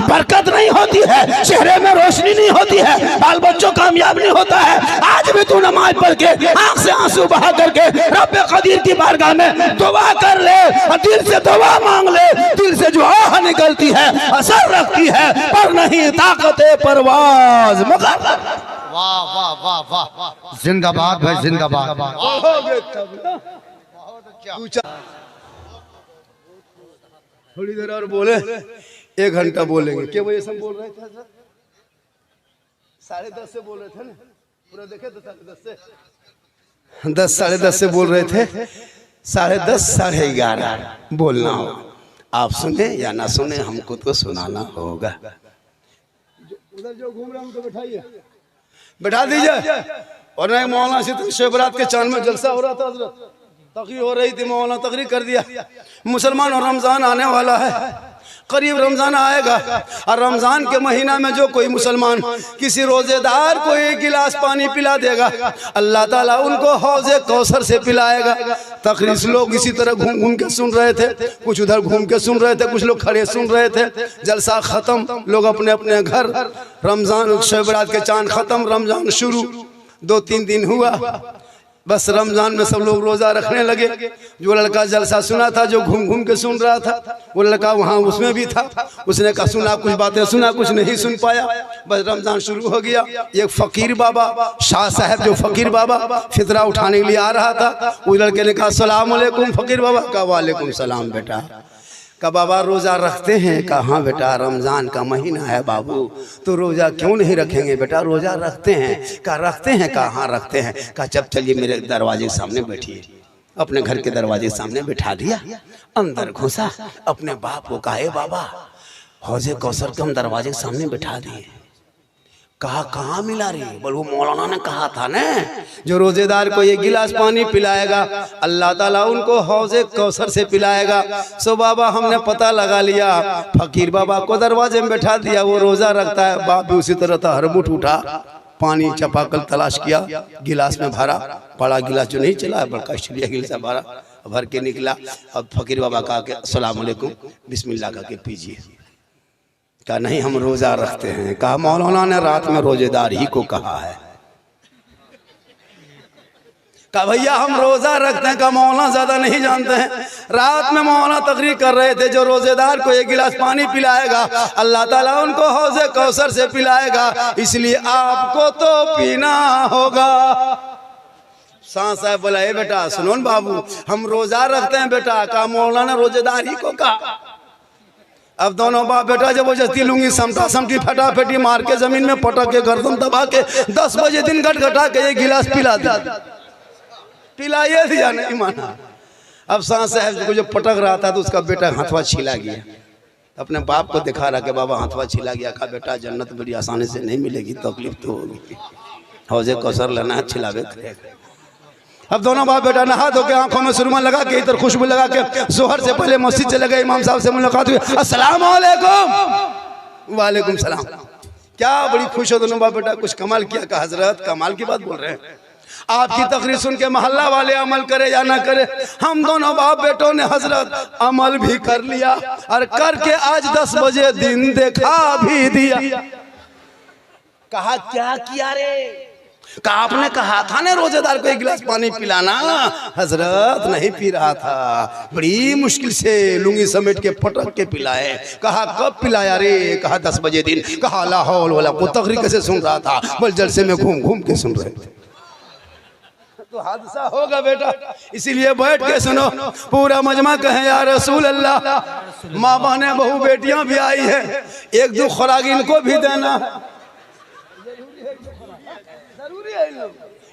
बरकत नहीं होती है, चेहरे में रोशनी नहीं होती है, बाल बच्चों कामयाब नहीं होता है। आज भी तू नमाज पढ़ के आंख से आंसू बहा करके रब कदीर की बारगाह में दुआ कर ले, और दिल से दुआ मांग ले, दिल से जो आह निकलती है असर रखती है, पर नहीं ताकत परवाज मुकर्रर। वाह वाह वाह वाह, जिंदाबाद भाई जिंदाबाद। थोड़ी देर और बोले, 1 घंटा बोलेंगे। क्या वही सब बोल रहे थे सर? 10:30 से बोल रहे थे ना, पूरा देखे तो 10:30 से 10 साढ़े 10 से बोल रहे थे, 10:30 साढ़े 11 बोलना हो। आप सुने या ना सुने, हमको तो सुनाना होगा। उधर जो घूम रहा हूँ तो बैठाइए, बैठा दीजिए। और नहीं मौलाना से शिवरात के चांद में जलसा हो रहा था, तकरीर हो रही थी, मौलाना तकरीर कर दिया। मुसलमान और रमज़ान आने वाला है, करीब रमज़ान आएगा, और रमज़ान के महीना में जो कोई मुसलमान किसी रोज़ेदार को 1 गिलास पानी पिला देगा, अल्लाह ताला उनको हौज़े कौसर से पिलाएगा। तकरीर लोग इसी तरह घूम घूम के सुन रहे थे, कुछ उधर घूम के सुन रहे थे, कुछ लोग खड़े सुन रहे थे। जलसा ख़त्म, लोग अपने अपने घर, रमज़ान शिवरात के चांद ख़त्म, रमज़ान शुरू, 2-3 दिन हुआ, बस रमजान में सब लोग रोजा रखने लगे। जो लड़का जलसा सुना था, जो घूम घूम के सुन रहा था, वो लड़का वहाँ उसमें भी था, उसने कहा सुना, कुछ बातें सुना, कुछ नहीं सुन पाया। बस रमजान शुरू हो गया। एक फकीर बाबा शाह साहब, जो फकीर बाबा फितरा उठाने के लिए आ रहा था, उस लड़के ने कहा अस्सलाम वालेकुम। फकीर बाबा कहा वालेकुम सलाम बेटा। का बाबा रोज़ा रखते हैं? कहा हाँ बेटा, रमज़ान का महीना है बाबू, तो रोज़ा क्यों नहीं रखेंगे बेटा? रोज़ा रखते हैं। कहा रखते हैं? कहा हाँ रखते हैं। कहा जब चलिए मेरे दरवाजे के सामने बैठिए। अपने घर के दरवाजे के सामने बैठा दिया, अंदर घुसा, अपने बाप को कहा बाबा हौज़े कौसर के हम दरवाजे के सामने बैठा दिए। कहा कहाँ मिला रही? बोल वो मौलाना ने कहा था ना, जो रोजेदार को 1 गिलास पानी पिलाएगा अल्लाह ताला उनको हौज़े कौसर से पिलाएगा। सो बाबा हमने पता लगा लिया, फकीर बाबा को दरवाजे में बैठा दिया, वो रोजा रखता है। बाप भी उसी तरह था, हरमुठ उठा, पानी चपाकल तलाश किया, गिलास में भरा, बड़ा गिलास जो नहीं चला, बड़का स्टील गिलास भरा, भर के निकला। अब फकीर बाबा कहा कि अस्सलाम वालेकुम, बिस्मिल्लाह कहा के पीजिए। कहा नहीं हम रोजा रखते हैं। कहा मौलाना ने रात में रोजेदार ही को कहा है। कहा भैया हम रोजा रखते हैं। कहा मौलाना ज्यादा नहीं जानते हैं, रात में मौलाना तकरीर कर रहे थे, जो रोजेदार को 1 गिलास पानी पिलाएगा अल्लाह ताला उनको हौज़े कौसर से पिलाएगा, इसलिए आपको तो पीना होगा। शाह साहब बोला ए बेटा सुनो बाबू, हम रोजा रखते हैं बेटा। कहा मौलाना रोजेदार ही को कहा। अब दोनों बाप बेटा जब जस्ती लूंगी समटा समटी फटाफटी मार के जमीन में पटक के गर्दन दबा के 10 बजे दिन घटा के 1 गिलास पिला दिया, पिलाइए दिया, नहीं माना। अब शाह साहब को जो पटक रहा था तो उसका बेटा हाथवा छिला गया, अपने बाप को दिखा रहा कि बाबा हाथवा छिला गया। कहा बेटा जन्नत बड़ी आसानी से नहीं मिलेगी, तकलीफ तो होगी। हौजे कौसर लेना है छिलावे। अब दोनों बाप बेटा नहा धो के आंखों में सुरमा लगा के इधर खुशबू लगा के जोहर से पहले मस्जिद चले गए। इमाम साहब से मुलाकात हुई, अस्सलाम वालेकुम। वालेकुम सलाम। क्या बड़ी खुश हो दोनों बाप बेटा, कुछ कमाल किया का हजरत, कमाल की बात बोल रहे हैं। आपकी तकरीर सुन के मोहल्ला वाले अमल करे या ना करे, हम दोनों बाप बेटों ने हजरत अमल भी कर लिया और करके आज 10 बजे दिन देखा भी दिया। कहा क्या किया रे? कहा आपने कहा था ना रोजेदार को 1 गिलास पानी पिलाना, हजरत नहीं पी रहा था, बड़ी मुश्किल से लुंगी समेट के पटक के पिलाए। कहा कब पिलाया रे? कहा 10 बजे दिन। कहा ला हौल वला को तकरीर कैसे सुन रहा था? बोल जलसे में घूम घूम के सुन रहे थे। तो हादसा होगा बेटा, इसीलिए बैठ के सुनो। पूरा मजमा कहे या रसूल अल्लाह। माँ बहने बहू बेटियां भी आई है, 1-2 खुराक इनको भी देना जरूरी है।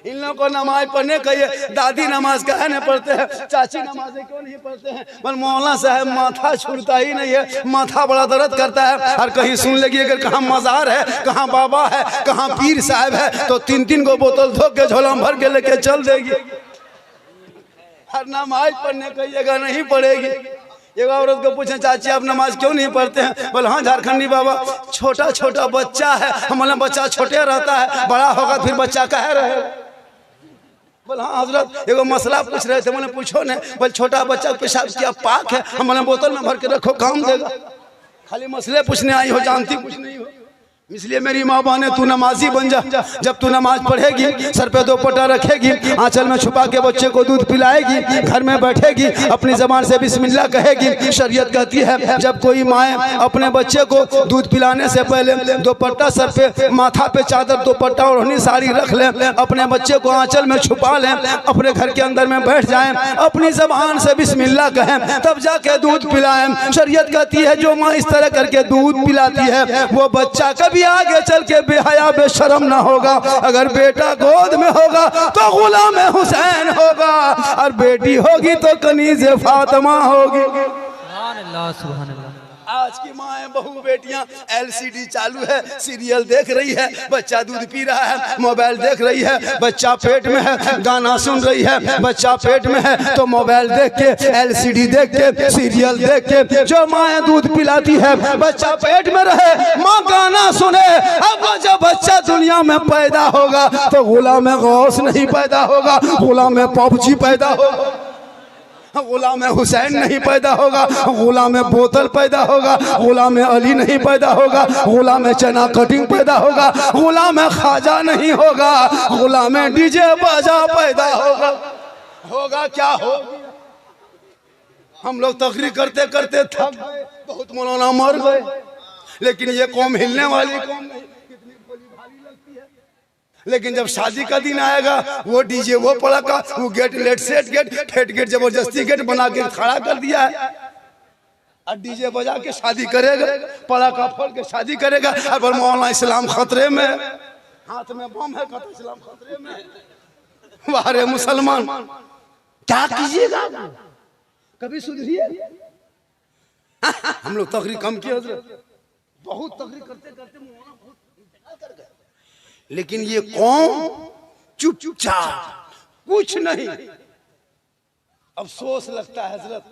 इन लोगों को नमाज पढ़ने कहिए। दादी नमाज काहे नहीं पढ़ते हैं, चाची नमाज क्यों नहीं पढ़ते हैं? पर मौलाना साहब माथा छूटता ही नहीं है, माथा बड़ा दर्द करता है। और कहीं सुन लगी अगर कहाँ मजार है, कहाँ बाबा है, कहाँ पीर साहब है, तो 3-3 को बोतल धो के झोला भर के लेके चल देगी। हर नमाज पढ़ने कहिएगा, नहीं पढ़ेगी। एक औरत को पूछे चाची आप नमाज क्यों नहीं पढ़ते हैं? बोले हाँ झारखंडी बाबा, छोटा छोटा बच्चा है, हमारा बच्चा छोटे रहता है, बड़ा होगा फिर बच्चा कहे रहे। बोले हाँ हजरत एगो मसला पूछ रहे थे। मैंने पूछो ने। बोले छोटा बच्चा पेशाब किया पाक है, हमारे बोतल में भर के रखो काम देगा। खाली मसले पूछने आई हो, जानती कुछ नहीं हो। इसलिए मेरी माँ बहने तू नमाजी बन जा। जब तू नमाज पढ़ेगी, सर पे दोपट्टा रखेगी, आंचल में छुपा के बच्चे को दूध पिलाएगी, घर में बैठेगी, अपनी जबान से बिस्मिल्लाह कहेगी। शरीयत कहती है जब कोई माँ अपने बच्चे को दूध पिलाने से पहले दोपट्टा सर पे, माथा पे चादर, दोपट्टा ओढ़नी साड़ी रख ले, अपने बच्चे को आंचल में छुपा लें, अपने घर के अंदर में बैठ जाएं, अपनी जबान से बिस्मिल्लाह कहें, तब जाके दूध पिलाएं। शरीयत कहती है जो माँ इस तरह करके दूध पिलाती है वो बच्चा कभी आगे चल के बेहया बेशरम ना होगा। अगर बेटा गोद में होगा तो गुलाम हुसैन होगा, और बेटी होगी तो कनीज़ फातिमा होगी। सुभान अल्लाह, सुभान अल्लाह। आज की माँ बहू बेटियां LCD चालू है, सीरियल देख रही है, बच्चा दूध पी रहा है, मोबाइल देख रही है, बच्चा पेट में है, गाना सुन रही है, बच्चा पेट में है, तो मोबाइल देख के, LCD देख के, सीरियल देख के जो माँ दूध पिलाती है, बच्चा पेट में रहे, माँ गाना सुने। अब जब बच्चा दुनिया में पैदा होगा तो गुलाम गौस नहीं पैदा होगा, गुलाम पबजी पैदा होगा, गुलाम हुसैन नहीं पैदा होगा, गुलाम बोतल पैदा होगा, गुलाम अली नहीं पैदा होगा, गुलाम चना कटिंग पैदा होगा, गुलाम खाजा नहीं होगा, गुलाम डीजे बाजा पैदा होगा। होगा क्या होगा? हम लोग तकरीर करते करते थक गए, बहुत मौलाना मर गए, लेकिन ये कौम हिलने वाली कौम नहीं। लेकिन जब शादी का दिन आएगा वो डीजे वो पड़ाका, वो गेट लेट सेट गेट ठेठ गेट जबरदस्ती गेट बना के खड़ा कर दिया है, और डीजे बजा के शादी करेगा, पड़ाका फोड़ के शादी करेगा। अब मौलाना इस्लाम खतरे में, हाथ में बम है, कहता इस्लाम खतरे में। वारे मुसलमान क्या कीजिएगा, कभी सुधरिए। हम लोग तकरीर कम किए, बहुत तकरीर करते करते मौलाना बहुत कर गए, लेकिन ये कौम चुपचाप कुछ नहीं। अफसोस लगता है हजरत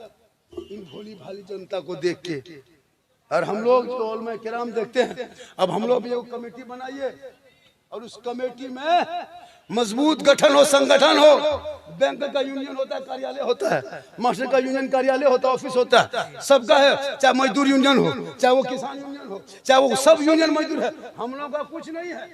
इन भोली भाली जनता को देख के। और हम लोग जो उलमा किराम देखते हैं, अब हम लोग भी एक कमेटी बनाइए और उस कमेटी में मजबूत गठन हो, संगठन हो। बैंक का यूनियन होता है, कार्यालय होता है, मास्टर का यूनियन कार्यालय होता है, ऑफिस होता है, सबका है। चाहे मजदूर यूनियन हो, चाहे वो किसान यूनियन हो, चाहे वो सब यूनियन मजदूर है। हम लोग का कुछ नहीं है,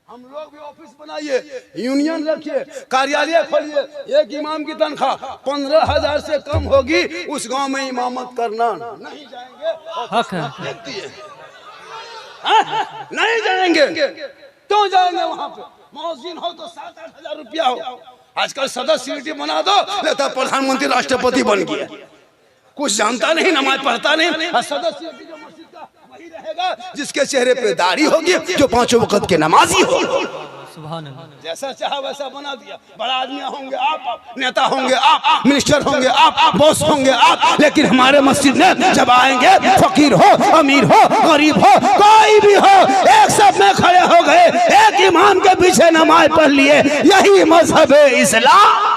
हम लोग भी ऑफिस बनाइए, यूनियन रखिए, कार्यालय खोलिए। एक इमाम की तनख्वाह 15,000 से कम होगी, उस गांव में इमामत करना नहीं जाएंगे, नहीं जाएंगे। क्यों जाएंगे वहां पे? मौजिन हो तो 7-8 हजार रुपया हो। आजकल सदस्य बना दो, लेता प्रधानमंत्री राष्ट्रपति बन गया, कुछ जानता नहीं, नमाज पढ़ता नहीं। सदस्य जो मस्जिद का वही रहेगा जिसके चेहरे पे दाढ़ी होगी, जो 5 वक्त के नमाजी हो। जैसा चाहा वैसा बना दिया। बड़ा आदमी होंगे आप, नेता होंगे आप, मिनिस्टर होंगे आप, बॉस होंगे आप, लेकिन हमारे मस्जिद में जब आएंगे, फकीर हो, अमीर हो, गरीब हो, कोई भी हो, एक सब में खड़े हो गए, एक इमाम के पीछे नमाज पढ़ लिए। यही मजहब है इस्लाम।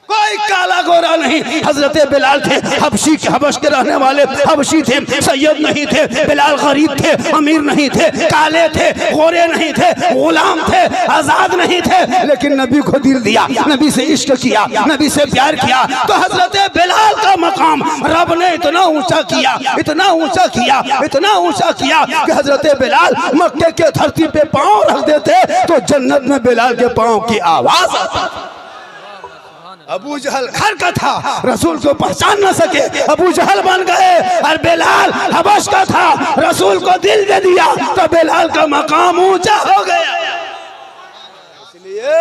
कोई काला गोरा नहीं। हजरत बिलाल थे, हबशी के हबश के रहने वाले हबशी थे, सैयद नहीं थे। बिलाल गरीब थे, अमीर नहीं थे, काले थे, गोरे नहीं थे, गुलाम थे, आजाद नहीं थे, लेकिन नबी को दिल दिया, नबी से इश्क किया, नबी से प्यार किया। तो हजरत बिलाल का मकाम रब ने इतना ऊंचा किया, इतना ऊंचा किया, इतना ऊंचा किया कि हजरत बिलाल मक्के के धरती पे पांव रख देते तो जन्नत में बिलाल के पांव की आवाज आती। अबू जहल घर का था, रसूल को पहचान न सके, अबू जहल बन गए। और बिलाल हबश का था, रसूल को दिल दे दिया तो बिलाल का मकाम ऊंचा हो गया। इसलिए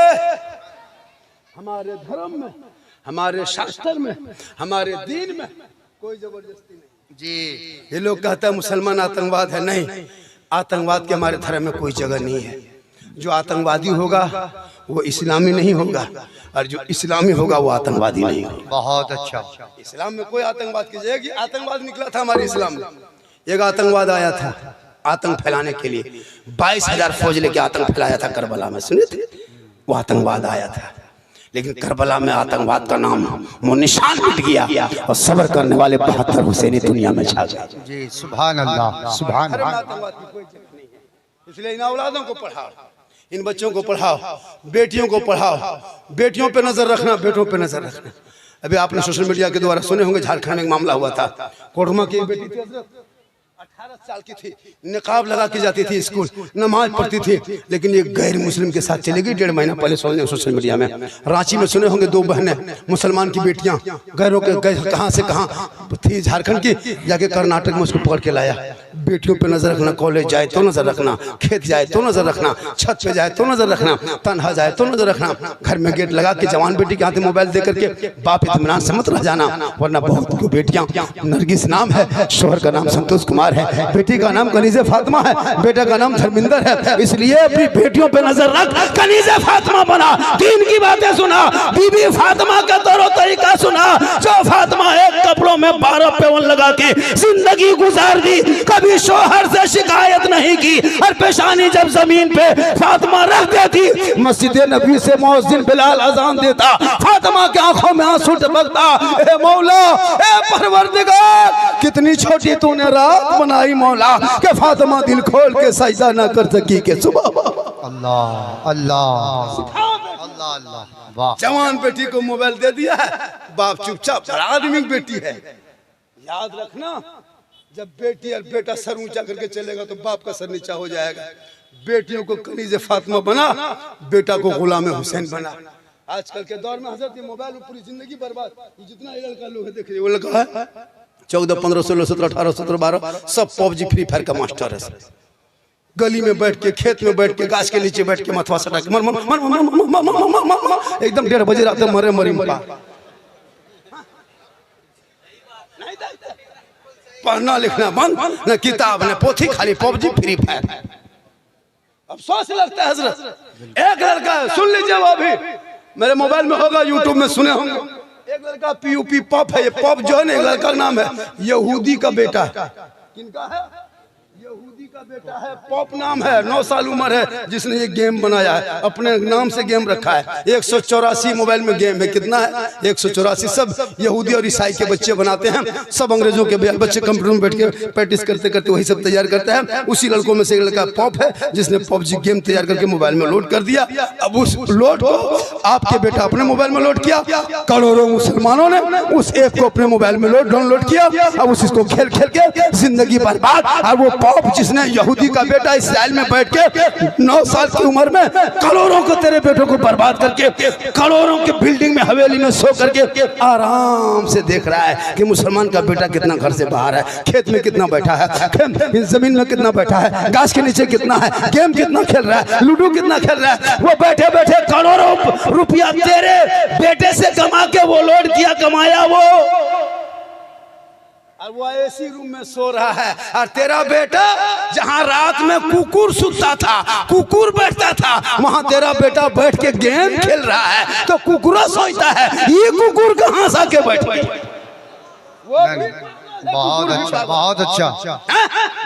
हमारे धर्म में, हमारे शास्त्र में, हमारे दीन में कोई जबरदस्ती नहीं जी। ये लोग कहते हैं मुसलमान आतंकवाद है, नहीं, आतंकवाद के हमारे धर्म में कोई जगह नहीं है। जो आतंकवादी होगा वो इस्लामी नहीं होगा, और जो इस्लामी होगा वो आतंकवादी नहीं होगा। बहुत अच्छा। इस्लाम में कोई आतंकवाद की जगह कि आतंकवाद निकला था हमारे इस्लाम में। एक आतंकवाद आया था आतंक फैलाने के लिए, 22,000 फौज लेके आतंक फैलाया था करबला में, सुने थे? वो आतंकवाद आया था, लेकिन करबला में आतंकवाद का नाम वो निशान मिट गया और सब्र करने वाले 72 हुसैनी दुनिया में छा गए जी। सुभान अल्लाह, सुभान अल्लाह। आतंकवाद की कोई जगह नहीं है। इसलिए इन औलादों को पढ़ाओ, इन बच्चों को पढ़ाओ, बेटियों को पढ़ाओ, बेटियों पे नजर रखना, बेटों पे नजर रखना। अभी आपने सोशल मीडिया के द्वारा सुने होंगे, झारखंड में एक मामला हुआ था। कोडरमा की एक बेटी थी, 18 साल की थी, निकाब लगा के जाती थी स्कूल, नमाज पढ़ती थी, लेकिन ये गैर मुस्लिम के साथ चली गई। 1.5 महीना पहले सुने सोशल मीडिया में। रांची में सुने होंगे 2 बहनें मुसलमान की बेटियां, गैरों के कहां से कहां थी, झारखंड की, जाके कर्नाटक में उसको पकड़ के लाया। बेटियों पे नजर रखना, कॉलेज जाए तो नजर रखना, खेत जाए तो नजर रखना, छत पे जाए तो नजर रखना, तन्हा जाए तो नजर रखना। घर में गेट लगा के जवान बेटी के हाथ में मोबाइल दे करके बाप इत्मीनान से मत रह जाना, वरना बहुत की बेटियां, नरगिस नाम है, शोहर का नाम संतोष कुमार है, बेटी का नाम कनीज़े फातिमा है, बेटा का नाम धर्मिंदर है। इसलिए अपनी बेटियों पे नजर रख, कनीज़े फातिमा बना, दीन की बातें सुना, बीबी फातिमा का तौर तरीका सुना, जो फातिमा एक कपड़ों में 12 पेवन लगा के जिंदगी गुजार दी, कभी शोहर से शिकायत नहीं की, और पेशानी जब जमीन पे फातिमा रख देती, मस्जिद नबी से मुअज्जिन बिलाल अजान देता, फातिमा की आंखों में आंसू टपकता, ए मौला, ए परवरदिगार, कितनी छोटी तूने रात बनाई मौला के फातिमा दिल खोल के सजदा ना कर सकी के सुबह। अल्लाह अल्लाह अल्लाह अल्लाह। वाह। जवान बेटी को मोबाइल दे दिया है, बाप चुपचाप, बड़ा आदमी की बेटी है। याद रखना, जब बेटी और बेटा सर ऊंचा करके चलेगा तो बाप का सर नीचा हो जाएगा। बेटियों को कनीज़े फातिमा बना, बेटा को गुलाम हुसैन बना। आजकल के दौर में हजरत मोबाइल में पूरी जिंदगी बर्बाद। जितना लड़का लोग है, देख रहे, वो लड़का है 14, 15, 16, 17, 18, 17, 12 सब पबजी फ्री फायर का मास्टर है। गली में बैठ के, खेत में बैठ के, गाछ के नीचे बैठ के मथवा सटा के मर मर मर मर मर मर, एकदम 1:30 बजे रात में मरे मरी मर। पढ़ना लिखना बंद, न किताब न पोथी, खाली पबजी फ्री फायर। अफसोस लगता है हजरत। एक लड़का है, सुन लीजिए, वो अभी मेरे मोबाइल में होगा, यूट्यूब में सुने होंगे। एक लड़का PUP पॉप है, ये पॉप जो है ना, एक लड़का का नाम है, यहूदी का बेटा है। किनका है? यहूदी का बेटा है, पॉप नाम है, 9 साल उम्र है, जिसने ये गेम बनाया है, अपने नाम से गेम रखा है। 184 मोबाइल में गेम है। कितना है? 184। सब यहूदी और ईसाई के बच्चे बनाते हैं, सब अंग्रेजों के बच्चे कंप्यूटर में बैठ के प्रैक्टिस करते करते वही सब तैयार करते हैं। उसी लड़कों में से एक लड़का पॉप है, जिसने PUBG गेम तैयार करके मोबाइल में लोड कर दिया। अब उस लोड को आपके बेटा अपने मोबाइल में लोड किया, करोड़ों मुसलमानों ने उस ऐप को अपने मोबाइल में डाउनलोड किया। अब उसको खेल खेल के जिंदगी बर्बाद। और वो पॉप जिसने यहूदी का बेटा इस्राइल में बैठ के 9 साल की उम्र में करोड़ों को, तेरे बेटों को बर्बाद करके, करोड़ों की बिल्डिंग में हवेली में सो करके आराम से देख रहा है कि मुसलमान का बेटा कितना घर से बाहर है, खेत में कितना बैठा है, जमीन में कितना बैठा है, गाछ के नीचे कितना है, गेम कितना खेल रहा है, लूडो कितना खेल रहा है। वो बैठे बैठे करोड़ों रुपया तेरे बेटे से कमा के वो लोड किया, कमाया वो, और वो एसी रूम में सो रहा है, और तेरा बेटा जहाँ रात में कुकुर सुतता था, कुकुर बैठता था, वहाँ तेरा बेटा बैठ के गेम खेल रहा है। तो कुकुरा सोचता है ये कुकुर कहाँ से आके बैठ गया। बहुत अच्छा, बहुत अच्छा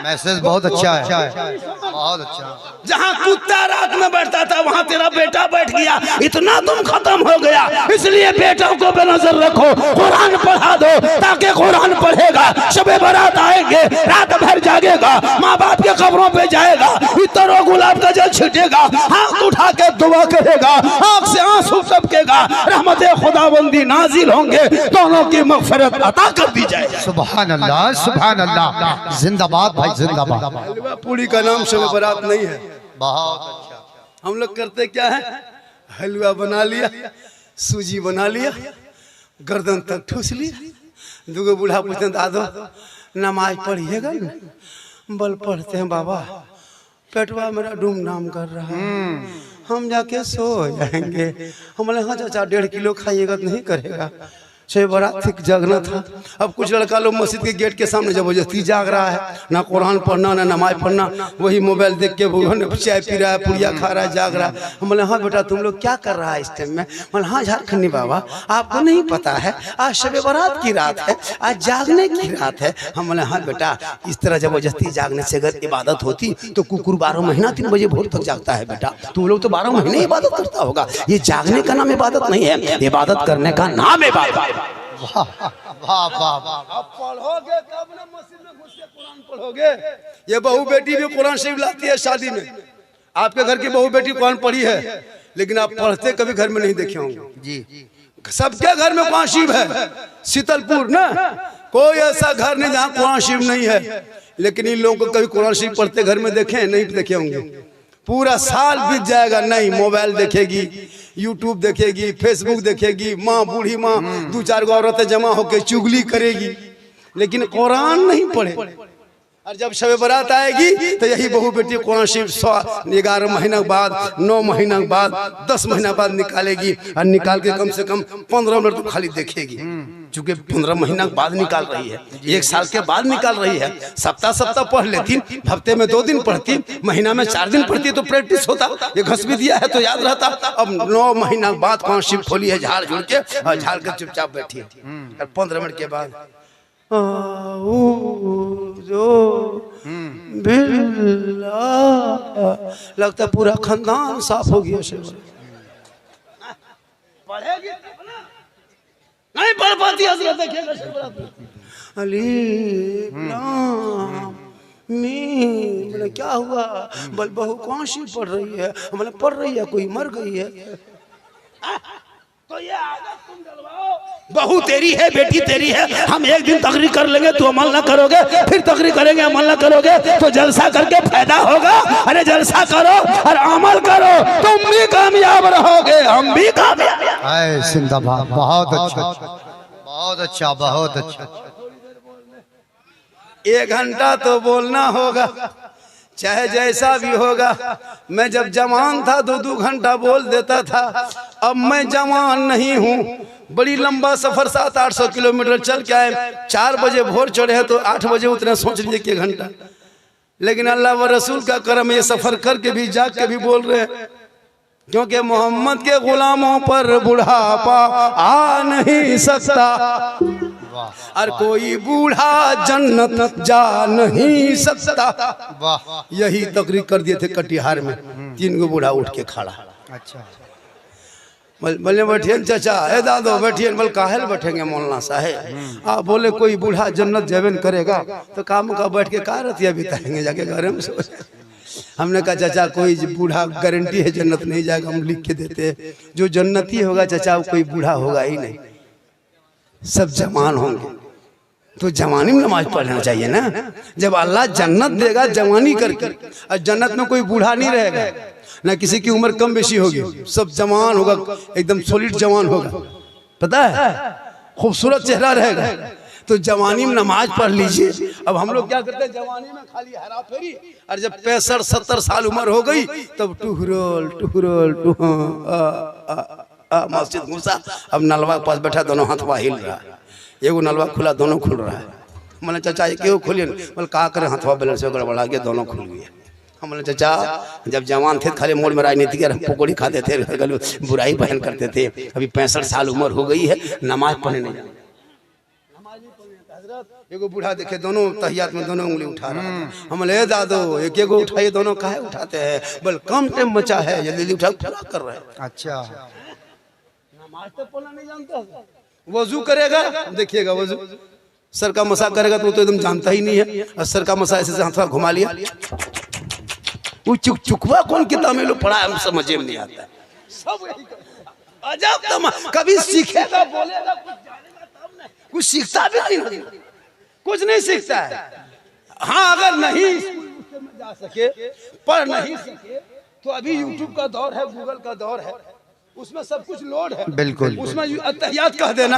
मैसेज, बहुत अच्छा है, बहुत अच्छा। जहाँ कुत्ता रात में बैठता था वहाँ तेरा बेटा बैठ गया। इतना तुम खत्म हो गया, इसलिए बेटों को बेनजर रखो, कुरान पढ़ा दो, ताकि कुरान पढ़ेगा, शबे बारात आएंगे, रात भर जागेगा, माँ बाप के कब्रों पे जाएगा, इतर और गुलाब का जल छिटेगा, हाथ उठा के दुआ करेगा, आँख से आंसू टपकेगा, रहमत खुदाबंदी नाजिल होंगे, दोनों की मगफिरत अता कर दी जाएगी। सुभान अल्लाह, सुभान अल्लाह, जिंदाबाद भाई जिंदाबाद। हलवा पूरी का नाम शबे बारात नहीं है। बहुत अच्छा। हम लोग करते क्या है, हलवा बना लिया, सूजी बना लिया, गर्दन तक ठूस लिया, दूगो बूढ़ा पूछते दादो नमाज पढ़िएगा न? बल पढ़ते हैं बाबा, पेटवा मेरा डूम नाम कर रहा है, हम जाके सो जाएंगे। हम बोले हाँ चाचा 1.5 किलो खाइएगा तो नहीं करेगा। शब बारात ठीक जागना था। अब कुछ लड़का लोग मस्जिद के गेट के सामने जबरदस्ती जाग रहा है, ना कुरान पढ़ना ना नमाज पढ़ना, वही मोबाइल देख के चाय पी रहा है, पुड़िया खा रहा है, जाग रहा है। हम बोले हाँ बेटा तुम लोग क्या कर रहा है इस टाइम में। बोले हाँ झारखंडी बाबा आपको नहीं पता है आज शब बारात की रात है, आज जागने की रात है। हम बोले हाँ बेटा इस तरह जबरदस्ती जागने से अगर इबादत होती तो कुकुर 12 महीना 3 बजे भोर तक जागता है बेटा, तुम लोग तो 12 महीने इबादत करता होगा। ये जागने का नाम इबादत नहीं है, इबादत करने का नाम इबादत। वाह वाह वाह। अब पढ़ोगे तब ना मस्जिद में घुस के कुरान पढ़ोगे। ये बहू बेटी भी कुरान शरीफ लाती है शादी में। आपके घर की बहू बेटी कुरान पढ़ी है, लेकिन आप पढ़ते कभी घर में नहीं देखे होंगे जी। सबके घर में कुरान शरीफ है, शीतलपुर ना कोई ऐसा घर नहीं जहाँ कुरान शरीफ नहीं है। लेकिन इन लोगों को कभी कुरान शरीफ पढ़ते घर में देखे नहीं देखे होंगे। पूरा साल बीत जाएगा, नहीं मोबाइल देखेगी, यूट्यूब देखेगी, फेसबुक देखेगी, माँ बूढ़ी माँ 2-4 औरतें जमा होकर चुगली करेगी, लेकिन कुरान नहीं पढ़े। और जब शब बारात आएगी तो यही बहू बेटी कुरान शरीफ 11 महीना बाद, 9 महीना बाद, 10 महीना बाद निकालेगी, और निकाल के कम से कम 15 मिनट तो खाली देखेगी। चूंकि 15 महीना बाद निकाल रही है, 1 साल के बाद निकाल रही है। सप्ताह पढ़ लेती, हफ्ते में 2 दिन पढ़ती, महीना में 4 दिन पढ़ती तो प्रैक्टिस होता, ये घस भी दिया है तो याद रहता। अब 9 महीना बाद कुरान शरीफ खोली है झाड़ झुड़ के, और झाड़ के चुपचाप बैठी है, और 15 मिनट के बाद लगता पूरा खानदान साफ हो गया। पढ़ेगी नहीं पढ़ पाती हजरत अली बोले क्या हुआ, बल बहू कौन सी पढ़ रही है। बोले पढ़ रही है, कोई मर गई है। तो ये आदत तुम डलवाओ, बहू तेरी है, बेटी तेरी है, हम एक दिन तकरीर कर लेंगे, तू अमल ना करोगे, फिर तकरीर करेंगे अमल ना करोगे, तो जलसा करके फायदा होगा। अरे जलसा करो और अमल करो, तुम भी कामयाब रहोगे, हम भी कामयाब। जिंदाबाद, बहुत अच्छा, बहुत अच्छा, बहुत अच्छा। 1 घंटा तो बोलना होगा, चाहे जैसा भी होगा। मैं जब जवान था 2-2 घंटा बोल देता था, अब मैं जवान नहीं हूँ। बड़ी लंबा सफर 700-800 किलोमीटर चल के आए, 4 बजे भोर चढ़े हैं तो 8 बजे उतने, सोच लीजिए कि 1 घंटा। लेकिन अल्लाह व रसूल का करम, ये सफर करके भी जाग के भी बोल रहे हैं, क्योंकि मोहम्मद के गुलामों पर बुढ़ापा आ नहीं सकता, और कोई बूढ़ा जन्नत जा नहीं सकता। यही तकरीर कर दिए थे कटिहार में, 3 गो बूढ़ा उठ के खड़ा। अच्छा बोले बैठिए चाचा, ए दादो बैठिए। बोल काहे बैठेंगे मौलाना साहेब। आप बोले कोई बूढ़ा जन्नत जबन करेगा तो काम का बैठ के का रतिया बिताएंगे जाके घर में। हमने कहा चाचा कोई बूढ़ा गारंटी है जन्नत नहीं जाएगा, हम लिख के देते हैं। जो जन्नती होगा चाचा कोई बूढ़ा होगा ही नहीं, सब जवान होंगे। तो जवानी में नमाज पढ़ना चाहिए ना। जब अल्लाह जन्नत देगा जवानी करके, और जन्नत में कोई बूढ़ा नहीं रहेगा, ना किसी की उम्र कम बेशी होगी, सब जवान होगा, एकदम सॉलिड जवान होगा, पता है, खूबसूरत चेहरा रहेगा। तो जवानी में नमाज पढ़ लीजिए। अब हम लोग क्या करते हैं, जवानी में खाली हरा फेरी, और जब 65-70 साल उम्र हो गई तब टुहरोल मस्जिद घुसा। अब नलवा के पास बैठा, दोनों हाथ हिल रहा है, एगो नलवा खुला, दोनों खुल रहा है, मैंने चाचा ये क्यों खोलिए? बोले कहा करें हथवा बैलेंस से गड़बड़ा गया, दोनों खुल गए। हमने चाचा जब जवान थे खाली मोड़ में राजनीति के पकौड़ी खाते थे, बुराई बहन करते थे, अभी 65 साल उम्र हो गई है, नमाज पढ़ने नहीं जाते। एगो बूढ़ा देखे दोनों तहियात में दोनों उंगली उठा रहा है। हम ले दादो एक एगो उठाइए, दोनों काहे उठाते हैं? बोल कम टाइम बचा है, जल्दी उठा पूरा कर रहे हैं। अच्छा, नमाज तो पढ़ना नहीं जानता। वजू करेगा, देखिएगा वजू सर का मसा करेगा तो एकदम जानता ही नहीं है। और सर का मसा ऐसे हाथ घुमा लिया, वो चुकवा कौन किताब में लोग पढ़ा है, हम समझे में नहीं आता। सब अजब तमा, कभी सीखेगा बोलेगा कुछ जानेगा तब ना, कुछ सीखता भी नहीं, कुछ नहीं सीखता है। हाँ अगर नहीं स्कूल में जा सके, पढ़ नहीं सके, तो अभी यूट्यूब का दौर है, गूगल का दौर है, उसमें सब कुछ लोड है। बिल्कुल, उसमें अत्तहियात कह देना,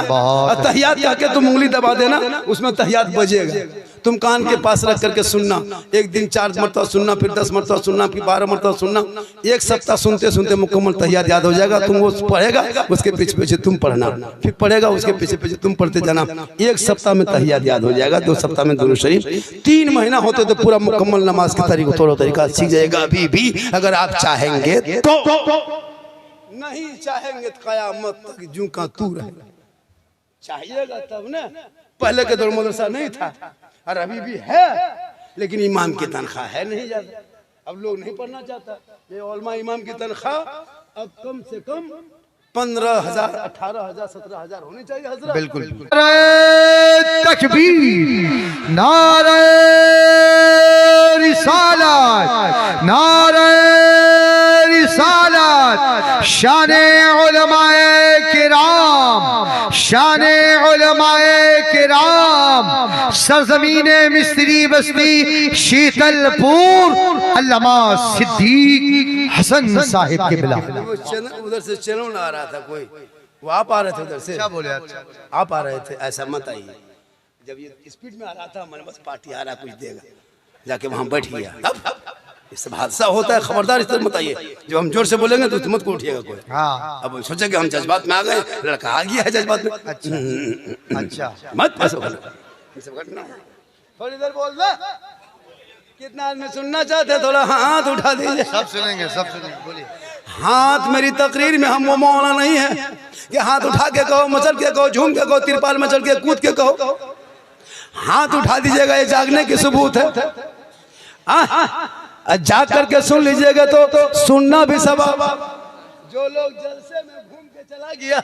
अत्तहियात कह के तुम उंगली दबा देना, उसमें तहियात बजेगा। तुम कान के पास रख करके सुनना, एक दिन 4 मरतबा सुनना, फिर 10 मरतबा सुनना, फिर 12 मरतबा सुनना, एक सप्ताह सुनते सुनते मुकम्मल तहियात याद हो जाएगा। तुम वो पढ़ेगा, उसके पीछे पीछे तुम पढ़ना, फिर पढ़ेगा, उसके पीछे पीछे तुम पढ़ते जाना। एक सप्ताह में तहियात याद हो जाएगा, 2 सप्ताह में दुरूद शरीफ, 3 महीना होते तो पूरा मुकम्मल नमाज का तरीका सीख जाएगा। अभी भी अगर आप चाहेंगे तो, नहीं चाहेंगे तो कयामत तक जूं का तू रहेगा। चाहिएगा तब ना। पहले के दौर मदरसा नहीं था और अभी भी है, लेकिन इमाम की तनख्वाह है नहीं ज्यादा, अब लोग नहीं पढ़ना चाहता। ये उलमा इमाम की तनख्वाह अब कम से कम 15,000, 18,000, 17,000 होनी चाहिए हजरत। बिल्कुल। तकबीर, नारे रिसालत, नारे रिसालत, शाने उलमाए किराम, शाने उलमाए किराम, सरजमीने मिस्री बस्ती शीतलपुर, अल्लामा सिद्दीक हसन साहिब के बिला। उधर से चैनल आ रहा था कोई, वो आप आ रहे थे उधर से? क्या बोले? आप आ रहे थे, ऐसा मत आइए। जब ये स्पीड में आ रहा था, मैंने बस पार्टी आ रहा कुछ देगा, जाके वहां बैठ गया। ये सब हादसा होता है, खबरदार इस तरह मत आइए। जब हम जोर से बोलेंगे तो मत को उठिएगा कोई। हाँ, अब सोचे कि हम जज्बात में आ गए, लड़का आ गया है जज्बात में। अच्छा, मत ऐसा थोड़ी देर बोल दे। कितना आदमी सुनना चाहते हैं? थोड़ा हाथ उठा दीजिए। सब सुनेंगे, सब सुनेंगे, बोलिए। हाथ मेरी तकरीर में हम वो मौला नहीं है कि हाथ उठा के कहो, मचल के कहो, झूम के कहो, तिरपाल में चढ़ के कूद के कहो। हाथ उठा दीजिएगा, ये जागने की सबूत है। जाग करके सुन लीजिएगा तो सुनना भी सवाब। जो लोग जलसे में घूम के चला गया,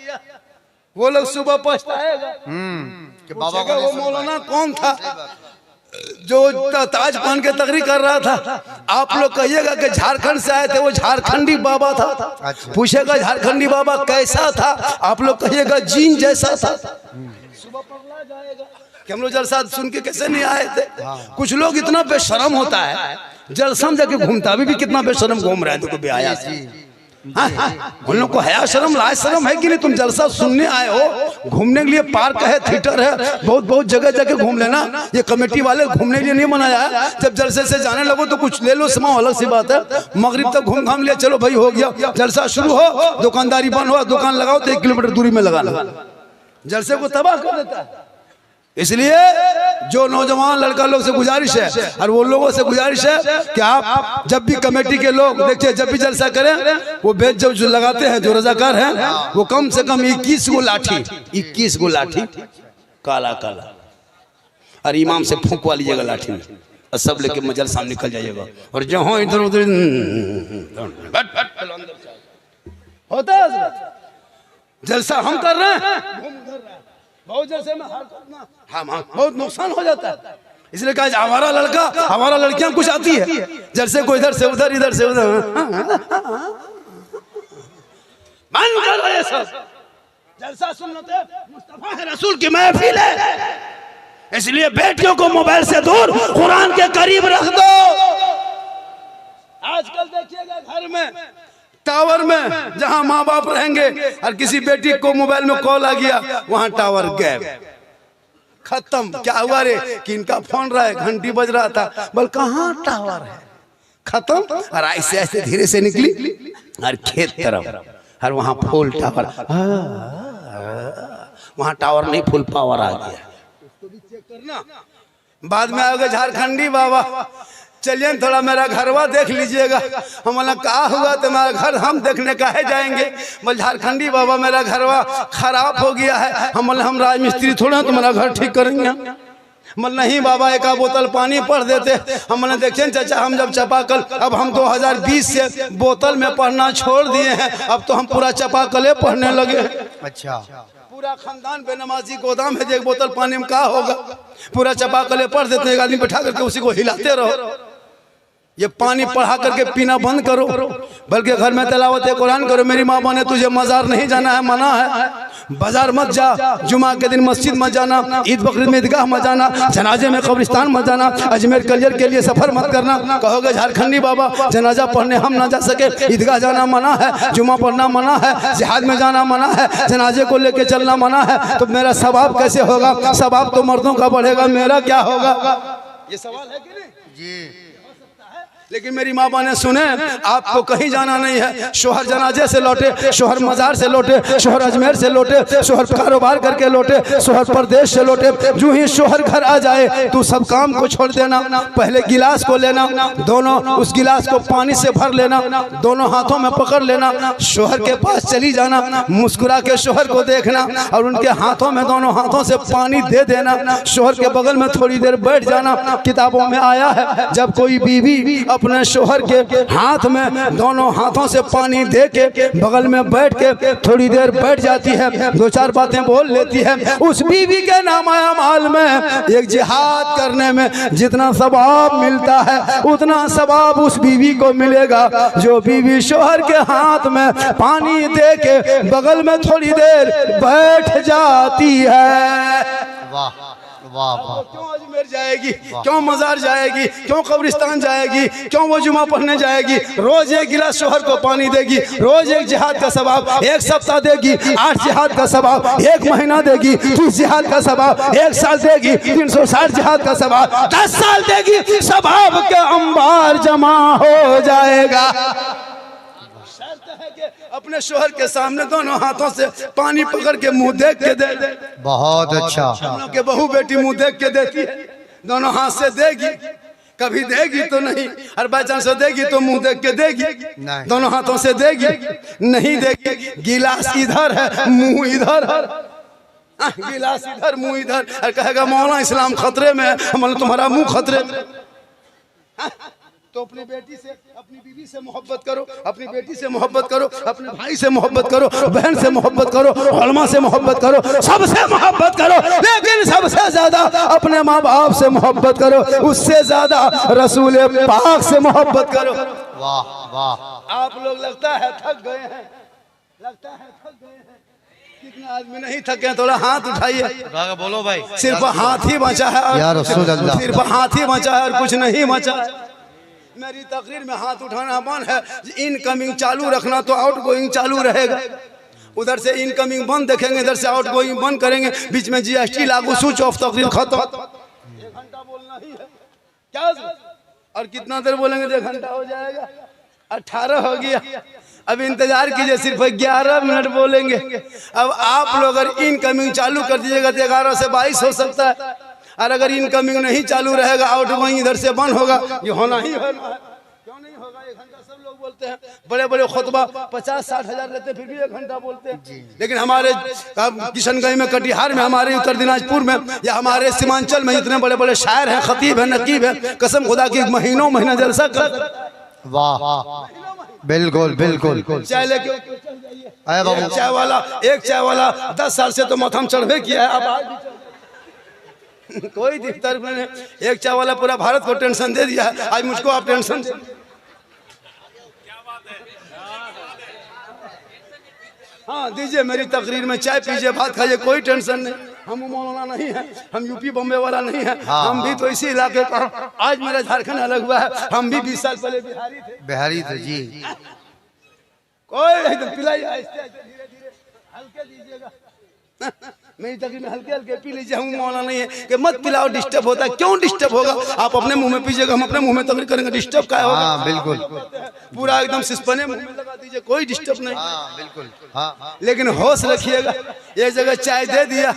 वो लोग सुबह पछताएगा कि बाबा का वो मौलाना कौन था जो ताज पहन के तकरीर कर रहा था। आप लोग कहिएगा कि झारखंड से आए थे, वो झारखंडी बाबा था। अच्छा। पूछेगा झारखंडी बाबा कैसा था, आप लोग कहिएगा जीन जैसा था। सुबह पगला जाएगा कि हम लोग जलसा सुन के कैसे नहीं आए थे। कुछ लोग इतना बेशरम होता है, जलसा में जाके घूमता, अभी भी कितना बेशरम घूम रहा है, तो आया उन लोग को हया शर्म लाज शर्म है कि नहीं? तुम जलसा सुनने आए हो, घूमने के लिए पार्क है, थिएटर है, बहुत बहुत जगह जगह घूम लेना। ये कमेटी वाले घूमने के लिए नहीं बनाया है। जब जलसे से जाने लगो तो कुछ ले लो, समाओ, अलग सी बात है। मगरिब तक घूम घाम लिया, चलो भाई हो गया, जलसा शुरू हो, दुकानदारी बंद हो, दुकान लगाओ तो 1 किलोमीटर दूरी में लगाना। जलसे को तबाह कर देता है। इसलिए जो नौजवान लड़का लोग से गुजारिश है, और वो लोगों से गुजारिश है कि आप जब भी कमेटी के लोग देखिए, जब भी जलसा करें, वो बेच जो लगाते हैं, जो रजाकार हैं, वो कम से कम 21 गो लाठी, 21 गो लाठी काला काला, और इमाम से फूंक वाली जगह लाठी में, और सब लेके मजल सामने निकल जाइएगा। और जहाँ इधर उधर होता है जलसा हम कर रहे हैं, बहुत जैसे में हाँ बहुत नुकसान हो जाता है। इसलिए कहा हमारा लड़का, हमारा लड़कियां कुछ आती है, जैसे को इधर से उधर, इधर से उधर, बंद करो ये सब। जलसा सुन्नत मुस्तफा है, रसूल की महफिल है, इसलिए बेटियों को मोबाइल से दूर, कुरान के करीब रख दो। आजकल देखिएगा घर में, टावर में जहां माँ बाप रहेंगे और किसी बेटी को मोबाइल में कॉल आ गया, वहां टावर गैप, खत्म। क्या हुआ रे कि इनका फोन रहा है, घंटी बज रहा था, बोल कहाँ टावर है, खत्म। और ऐसे ऐसे धीरे से निकली और खेत तरफ, और वहां फुल टावर, वहां टावर नहीं, फुल पावर आ गया। उसको भी चेक करना। बाद में आओगे झारखंडी बाबा, चलिए थोड़ा मेरा घरवा देख लीजिएगा। हम बोला कहा हुआ तो मेरा घर हम देखने काहे जाएंगे। बोल झारखंडी बाबा मेरा घरवा खराब हो गया है। हम बोले हम राजमिस्त्री थोड़ा तुम्हारा घर ठीक करेंगे। मतलब नहीं बाबा एक बोतल पानी पढ़ देते। हम बोले देखिए चाचा हम जब चापाकल, अब हम 2020 से बोतल में पढ़ना छोड़ दिए हैं, अब तो हम पूरा चापाकले पढ़ने लगे। अच्छा, पूरा खानदान बेनमाजी गोदाम है, एक बोतल पानी में क्या होगा। पूरा चापाकले पढ़ देते हैं, एक आदमी बैठा करके उसी को हिलाते रहो। ये पानी पढ़ा करके पीना बंद करो, बल्कि घर में तिलावत कुरान करो। मेरी माँ ने तुझे मजार नहीं जाना है, मना है। बाजार मत जा, जुमा के दिन मस्जिद मत जाना, ईद बकरीद में ईदगाह मत जाना, जनाजे में कब्रिस्तान मत जाना, अजमेर कलियर के लिए सफर मत करना। कहोगे झारखंडी बाबा जनाजा पढ़ने हम ना जा सके, ईदगाह जाना मना है, जुमा पढ़ना मना है, जिहाद में जाना मना है, जनाजे को लेके चलना मना है, तो मेरा सवाब कैसे होगा। सवाब तो मर्दों का बढ़ेगा, मेरा क्या होगा। ये सवाल है कि नहीं जी। लेकिन मेरी माँ ने सुने आपको कहीं जाना नहीं है। शोहर जनाजे से लौटे, शोहर मजार से लौटे, शोहर अजमेर से लौटे, शोहर कारोबार करके लौटे, शोहर परदेश से लौटे। जो ही शोहर घर आ जाए तू सब काम को छोड़ देना, पहले गिलास को लेना, दोनों उस गिलास को पानी से भर लेना, दोनों हाथों में पकड़ लेना, शोहर के पास चली जाना, मुस्कुरा के शोहर को देखना और उनके हाथों में दोनों हाथों से पानी दे देना। शोहर के बगल में थोड़ी देर बैठ जाना। किताबों में आया है जब कोई बीवी अपने शोहर के हाथ में दोनों हाथों से पानी दे के बगल में बैठ के थोड़ी देर बैठ जाती है, दो चार बातें बोल लेती है, उस बीवी के नामाया माल में एक जिहाद करने में जितना सवाब मिलता है उतना सवाब उस बीवी को मिलेगा जो बीवी शोहर के हाथ में पानी दे के बगल में थोड़ी देर बैठ जाती है। वाह वाह वाह। क्यों अजमेर जाएगी, क्यों मजार जाएगी, क्यों कब्रिस्तान जाएगी, क्यों वो जुमा पढ़ने जाएगी। रोज एक गिलास शोहर को पानी देगी, रोज एक जिहाद का सवाब, एक सप्ताह देगी 8 जिहाद का सवाब, एक महीना देगी 30 जिहाद का सवाब, एक साल देगी 360 जिहाद का सवाब, 10 साल देगी, सवाब के अंबार जमा हो जाएगा। अपने शोहर के सामने दोनों हाथों से पानी पकड़ के मुंह देख के दे। बहुत अच्छा। हम लोग के बहू बेटी मुंह देख के देती है, दोनों हाथ से देगी, कभी देगी तो नहीं, और बाई चांस देगी तो मुंह देख के देगी, दोनों हाथों से देगी, नहीं देगी। गिलास इधर है मुंह इधर है, गिलास इधर मुंह इधर, और कहेगा मौला इस्लाम खतरे में है। हम तुम्हारा मुंह खतरे में। तो अपनी बेटी से, अपनी बीवी से मोहब्बत करो, अपनी बेटी से मोहब्बत करो, अपने भाई से मोहब्बत करो, बहन से मोहब्बत करो, उलमा से मोहब्बत करो, सबसे मोहब्बत करो, लेकिन सबसे ज्यादा अपने माँ बाप से मोहब्बत करो, उससे ज्यादा रसूल पाक से मोहब्बत करो। वाह वाह। आप लोग लगता है थक गए हैं, लगता है थक गए हैं। कितने आदमी नहीं थके हैं, थोड़ा हाथ उठाइए। बोलो भाई। सिर्फ हाथ ही बचा है या रसूल अल्लाह, सिर्फ हाथ ही बचा है और कुछ नहीं बचा। मेरी तकरीर में हाथ उठाना बंद है, इनकमिंग चालू रखना तो आउटगोइंग चालू रहेगा। उधर से इनकमिंग बंद देखेंगे, इधर से आउटगोइंग बंद करेंगे, बीच में जीएसटी लागू, स्विच ऑफ, तकरीर खत्म। 1 घंटा बोलना ही है क्या, और कितना देर बोलेंगे तो 1 घंटा हो जाएगा। 18 हो गया, अब इंतजार कीजिए, सिर्फ 11 मिनट बोलेंगे। अब आप लोग अगर इनकमिंग चालू कर दीजिएगा तो 11 से 22 हो सकता है, और अगर इनकमिंग नहीं चालू रहेगा, आउटगोइंग इधर से बंद होगा, ये होना ही होना है। क्यों नहीं होगा? 1 घंटा सब लोग बोलते हैं, बड़े बड़े खुतबा 50-60 हजार लेते फिर भी 1 घंटा बोलते हैं। लेकिन हमारे किशनगंज में, कटिहार में, हमारे उत्तर दिनाजपुर में, या हमारे सीमांचल में इतने बड़े बड़े शायर हैं, खतीब है, नकीब है, कसम खुदा की महीनों महीना जलसा कर। वाह बिल्कुल बिल्कुल। चाय लेके बाबू, एक चाय वाला 10 साल से तो मथम चढ़वे किया है, अब आज कोई दिक्कत नहीं। एक चाय वाला पूरा भारत को टेंशन दे दिया है, आज मुझको आप टेंशन दे। हाँ दीजिए, मेरी तकरीर में चाय पीजिए, भात खाइए, कोई टेंशन नहीं। हम मौलाना नहीं है, हम यूपी बॉम्बे वाला नहीं है, हम भी तो इसी इलाके का। आज मेरा झारखंड अलग हुआ है, हम भी 20 साल पहले बिहारी थे जी। कोई एकदम पिलाइए, धीरे धीरे हल्के दीजिएगा। मेरी तकरीर में हल्के हल्के पी लीजिए, हम मौला नहीं है कि मत पिलाओ, डिस्टर्ब होता है। क्यों डिस्टर्ब होगा? आप अपने मुंह में पीजिएगा, हम अपने मुंह में तकरीर करेंगे, डिस्टर्ब क्या होगा? हाँ बिल्कुल, पूरा एकदम सिस्पने मुंह में लगा दीजिए, कोई डिस्टर्ब नहीं। हाँ बिल्कुल, हाँ। लेकिन होश रखिएगा। एक जगह चाय दे दिया,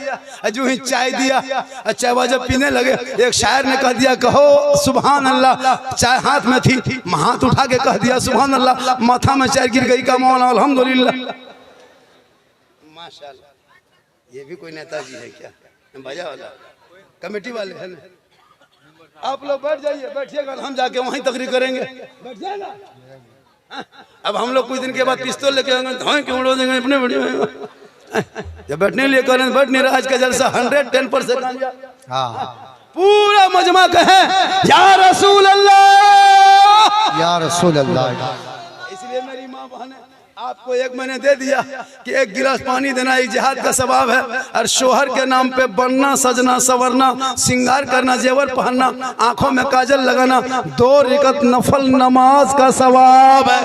जो ही चाय दिया, चाय जब पीने लगे, एक शायर ने कह दिया कहो सुभान अल्लाह, चाय हाथ में थी, हाथ उठा के कह दिया सुभान अल्लाह, माथा में चाय गिर गई का मौला अल्हम्दुलिल्लाह। माशाल्लाह, ये भी कोई नेताजी है क्या? बाजा वाला कमेटी वाले है ना? आप लोग बैठ जाइए, बैठिएगा, हम जाके वहीं तकरीर करेंगे। बैठ जाएगा। अब हम लोग कुछ दिन के बाद पिस्तौल लेके आएंगे, धोए क्यों उड़ा देंगे अपने वीडियो। जब बैठने के लिए करें, बैठ नहीं रहा। आज का जलसा 110% हाँ। पूरा मजमा कहे या रसूल अल्लाह, या रसूल अल्लाह। इसलिए मेरी माँ बहने आपको एक मैंने दे दिया कि एक गिलास पानी देना एक जिहाद का सवाब है। और शोहर के नाम पे बनना, सजना, संवरना, श्रृंगार करना, जेवर पहनना, आंखों में काजल लगाना, 2 रकात नफल नमाज का सवाब है।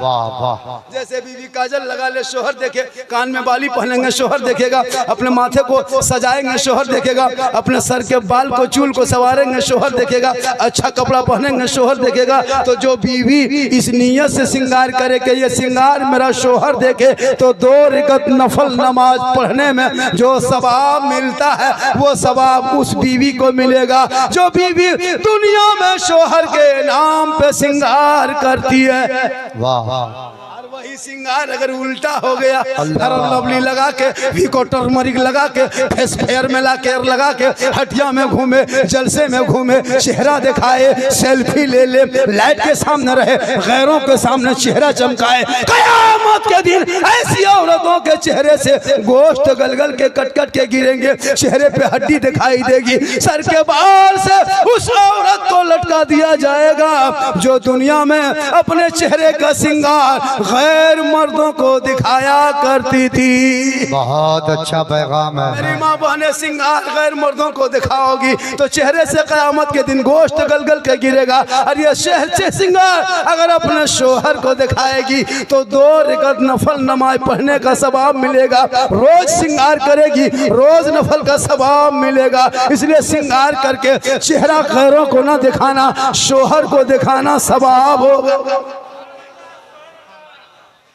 वाह वाह। जैसे बीवी काजल लगा ले, शोहर देखे, कान में बाली पहनेंगे, शोहर देखेगा, अपने माथे को सजाएंगे, शोहर देखेगा, अपने सर के बाल को, चूल को संवारेंगे, शोहर देखेगा, अच्छा कपड़ा पहनेंगे, शोहर देखेगा। तो जो बीवी इस नियत से श्रृंगार करे कि ये श्रृंगार मेरा शोहर देखे, तो 2 रकात नफल नमाज पढ़ने में जो सवाब मिलता है, वो सवाब उस बीवी को मिलेगा जो बीवी दुनिया में शोहर के नाम पे श्रृंगार करती है। वाह। और वही श्रृंगार अगर उल्टा हो गया, फेयर लवली लगा के, वीको टर्मरिक लगा के, फेस फेयर में ला केयर लगा के, हटिया में घूमे, जलसे में घूमे, चेहरा दिखाए, सेल्फी ले ले, लाइट के सामने रहे, गैरों के सामने चेहरा चमकाए, कयामत के दिन ऐसी औरतों के चेहरे से गोश्त गलगल के कट कट के गिरेंगे, चेहरे पे हड्डी दिखाई देगी, सर के बाल से उस औरत को लटका दिया जाएगा जो दुनिया में अपने चेहरे का श्रृंगार गैर मर्दों को दिखाया करती थी। बहुत अच्छा पैगाम है। मेरी माँ बहने श्रृंगार गैर मर्दों को दिखाओगी तो चेहरे से कयामत के दिन गोश्त गलगल के गिरेगा। और ये शहर से श्रृंगार अगर अपने शोहर को दिखाएगी तो 2 रकात नफल नमाज पढ़ने का सवाब मिलेगा। रोज श्रृंगार करेगी, रोज नफल का सवाब मिलेगा। इसलिए श्रृंगार करके चेहरा गैरों को ना दिखाना, शोहर को दिखाना सवाब होगा।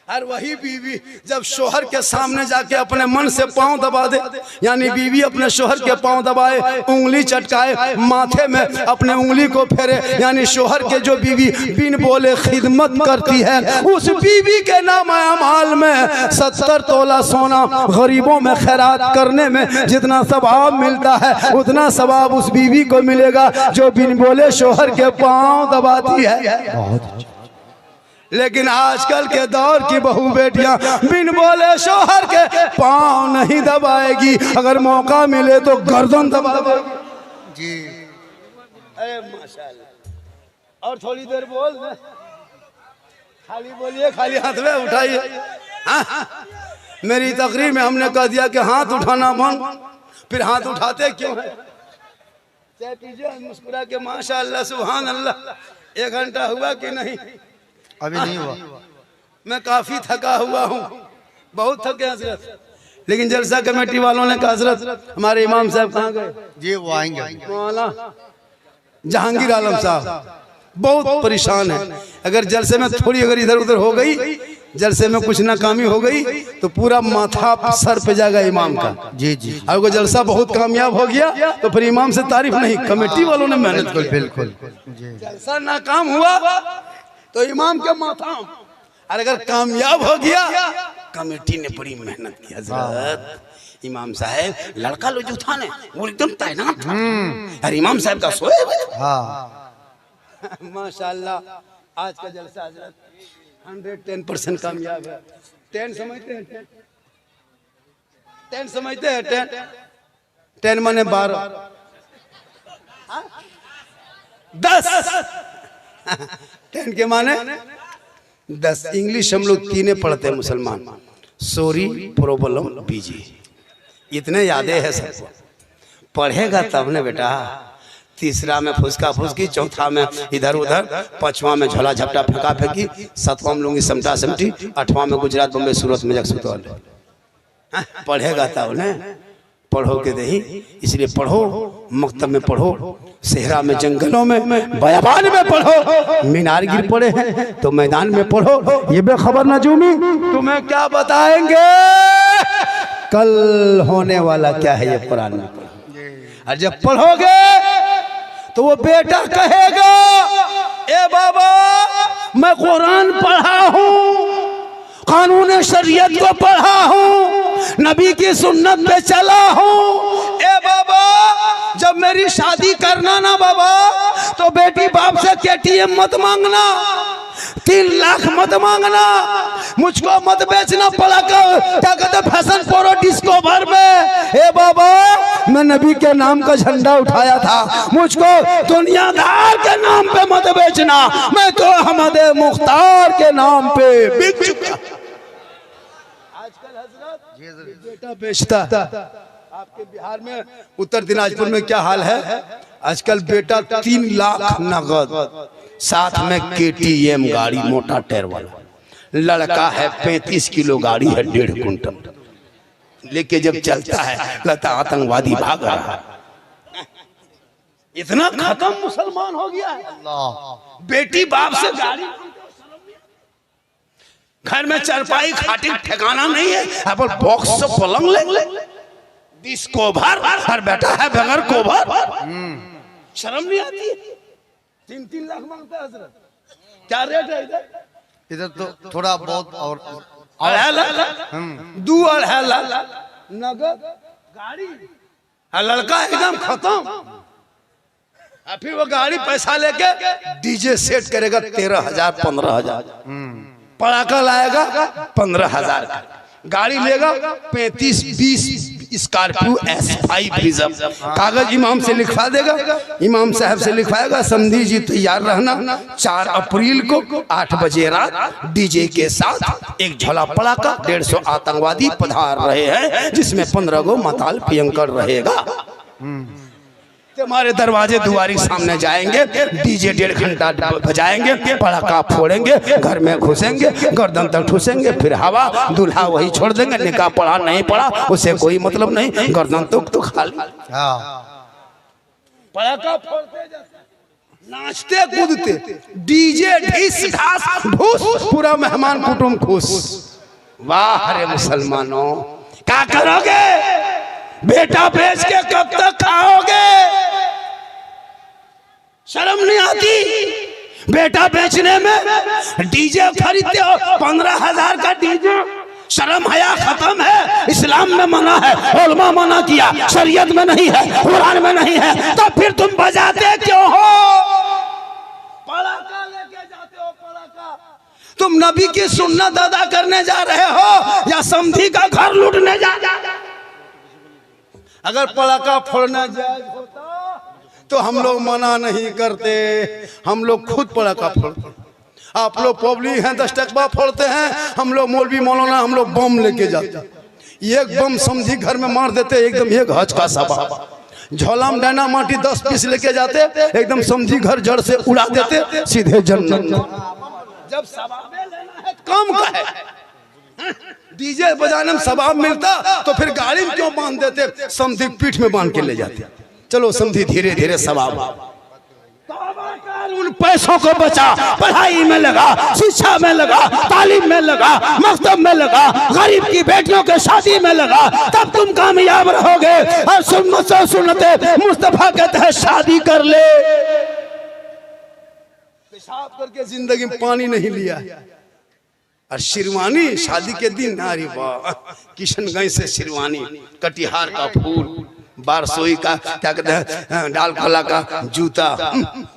और वही बीवी जब शोहर के सामने जाके अपने मन से पांव दबा दे, यानी बीवी अपने शोहर के पांव दबाए, उंगली चटकाए, माथे में अपने उंगली को फेरे, यानी शोहर के जो बीवी बिन बोले खिदमत करती है, उस बीवी के नाम अमाल में 70 तोला सोना गरीबों में खैरात करने में जितना सवाब मिलता है, उतना सवाब उस बीवी को मिलेगा जो बिन बोले शोहर के पांव दबाती है। लेकिन आजकल के दौर की बहू बेटियां बिन बोले शोहर के पांव नहीं दबाएगी, अगर मौका मिले तो गर्दन दबा देगी। जी। अरे माशाल्लाह। और थोड़ी देर बोल दे, खाली बोलिए, खाली हाथ में उठाइए। मेरी तकरीर में हमने कह दिया कि हाथ उठाना बंद, फिर हाथ उठाते क्यों है? चाय पीजिए, मुस्कुरा के माशाल्लाह सुभान अल्लाह। 1 घंटा हुआ कि नहीं? अभी नहीं हुआ। मैं काफी थका हुआ हूँ, बहुत थके हजरत। लेकिन जलसा कमेटी वालों ने कहा हजरत हमारे इमाम साहब कहाँ गए? जी वो आएंगे। मौलाना जहांगीर आलम साहब बहुत परेशान है। अगर जलसे में थोड़ी अगर इधर उधर हो गई, जलसे में कुछ नाकामी हो गई तो पूरा माथा सर पे जाएगा इमाम का। जी जी। अगर जलसा बहुत कामयाब हो गया तो फिर इमाम से तारीफ नहीं, कमेटी वालों ने मेहनत की। बिल्कुल। जलसा नाकाम हुआ तो इमाम के माथा, और अगर कामयाब हो गया कमेटी ने बड़ी मेहनत की। हजरत इमाम साहब लड़का लो जो था ना वो एकदम तैनात था, और इमाम साहब का सोए। हाँ माशाल्लाह। आज का जलसा हजरत 110% कामयाब है। 10 समझते हैं? 10 समझते हैं? 10 माने 12, 10 10 के माने 10। इंग्लिश हम लोग 3 पढ़ते हैं मुसलमान, सॉरी, प्रॉब्लम, बीजी, इतने यादें हैं सबको। पढ़ेगा तब ने बेटा। तीसरा में फुसका फुसकी, चौथा में इधर उधर, 5वां में झोला झपटा फेंका फेंकी, 7वां में लूंगी समटा समटी, 8वां में गुजरात बम्बई सूरत में जगसुतौल। पढ़ेगा तब ने। पढ़ोगे नहीं, इसलिए पढ़ो, मकतब में पढ़ो, सेहरा में, जंगलों में, बयाबान में पढ़ो। मीनार गिर पड़े हैं तो मैदान में पढ़ो। ये बेखबर नजूमी तुम्हें क्या बताएंगे कल होने वाला क्या है, ये कुरान में पढ़ो। और जब पढ़ोगे तो वो बेटा कहेगा ए बाबा मैं कुरान पढ़ा हूँ, कानून शरीयत को पढ़ा हूँ, नबी की सुन्नत पे चला हूँ। ए बाबा जब मेरी शादी करना ना बाबा तो बेटी बाप से KTM मत मांगना, 3 लाख मत मांगना, मुझको मत बेचना पड़ा कर क्या कहते फैशन प्रो डिस्को भर में। ए बाबा मैं नबी के नाम का झंडा उठाया था, मुझको दुनियादार के नाम पे मत बेचना, मैं तो अहमद मुख्तार के नाम पे बिक चुका। आजकल हजरत बेटा बेचता, आपके बिहार में उत्तर दिनाजपुर में क्या हाल है, आजकल बेटा 3 लाख नगद, साथ में KTM गाड़ी मोटा टायर वाला, लड़का है 35 किलो गाड़ी है 1.5 कुंटल लेके जब चलता है लगता आतंकवादी भाग रहा है। इतना खत्म मुसलमान हो गया है। बेटी बाप से गाड़ी, घर में चरपाई खाटी ठिकाना नहीं है, अपन बॉक्स से पलंग ले डिस्को भर, हर बेटा है बगैर कोभर। शर्म नहीं आती? 3 लाख मांगता है हजरत, क्या रेट है इधर? इधर तो थोड़ा बहुत और 2.5 लाख नगद गाड़ी, लड़का एकदम खत्म। फिर वो गाड़ी पैसा लेके डीजे सेट करेगा 13,000 15,000, पटाखा लाएगा 15,000 का, गाड़ी लेगा 35-20 स्कॉर्पियो S5 रिजर्व, कागज इमाम से लिखवा देगा, इमाम साहब से लिखवाएगा समधी जी तैयार रहना 4 अप्रैल को 8 बजे रात डीजे के साथ एक झोला पड़ाका 150 आतंकवादी पधार रहे हैं, जिसमें 15 गो मताल पियंकर रहेगा। हमारे दरवाजे दुआरी सामने जाएंगे, डीजे 1.5 घंटा बजाएंगे, पटाखा फोड़ेंगे, घर में घुसेंगे, गर्दन तक ठूसेंगे, फिर हवा, दूल्हा वही छोड़ देंगे, निकाह पढ़ा नहीं पढ़ा उसे कोई मतलब नहीं, गर्दन तो खाली। पटाखा फोड़ते नाचते कूदते, डीजे ढिस ढास ढूस, पूरा मेहमान कुटुंब खुश। वाह रे मुसलमानों, क्या करोगे? बेटा बेच के कब तक खाओगे? शर्म नहीं आती? बेटा बेचने में डीजे खरीदते हो 15,000 का डीजे, शर्म हया खत्म है। इस्लाम में मना है, उलमा मना किया, शरीयत में नहीं है, कुरान में नहीं है, तो फिर तुम बजाते क्यों हो? पटाखा लेके जाते हो, पटाखा। तुम नबी की सुन्नत अदा करने जा रहे हो या समधी का घर लूटने जा रहे हो? अगर पटाखा फोड़ना जायज होता तो हम लोग मना नहीं करते, हम लोग खुद पटाखा फोड़ते। आप लोग पब्लिक हैं 10 टकवा फोड़ते हैं, हम लोग मौलवी मौलाना हम लोग बम लेके जाते, एक बम समझी घर में मार देते, एकदम एक हज का सभा। झोला में डायना माटी 10 पीस लेके जाते, एकदम समझी घर जड़ से उड़ा देते, सीधे जन्नत। जब सवाब लेना है कम का है, डीजे बजाने में सवाब मिलता तो फिर गाड़ी में क्यों बांध देते, समधी पीठ में बांध के ले जाते। चलो समधी धीरे धीरे सवाब, उन पैसों को बचा, पढ़ाई में लगा, शिक्षा में लगा, तालीम में लगा, मकतब में लगा, गरीब की बेटियों के शादी में लगा, तब तुम कामयाब रहोगे। और सुन्नते मुस्तफा के तहत शादी कर ले। पेशाब करके जिंदगी में पानी नहीं लिया, और शिरवानी शादी के दिन, नारी वाह, किशनगंज से शिरवानी, कटिहार का फूल, बारसोई का क्या कहते हैं डाल खोला का जूता,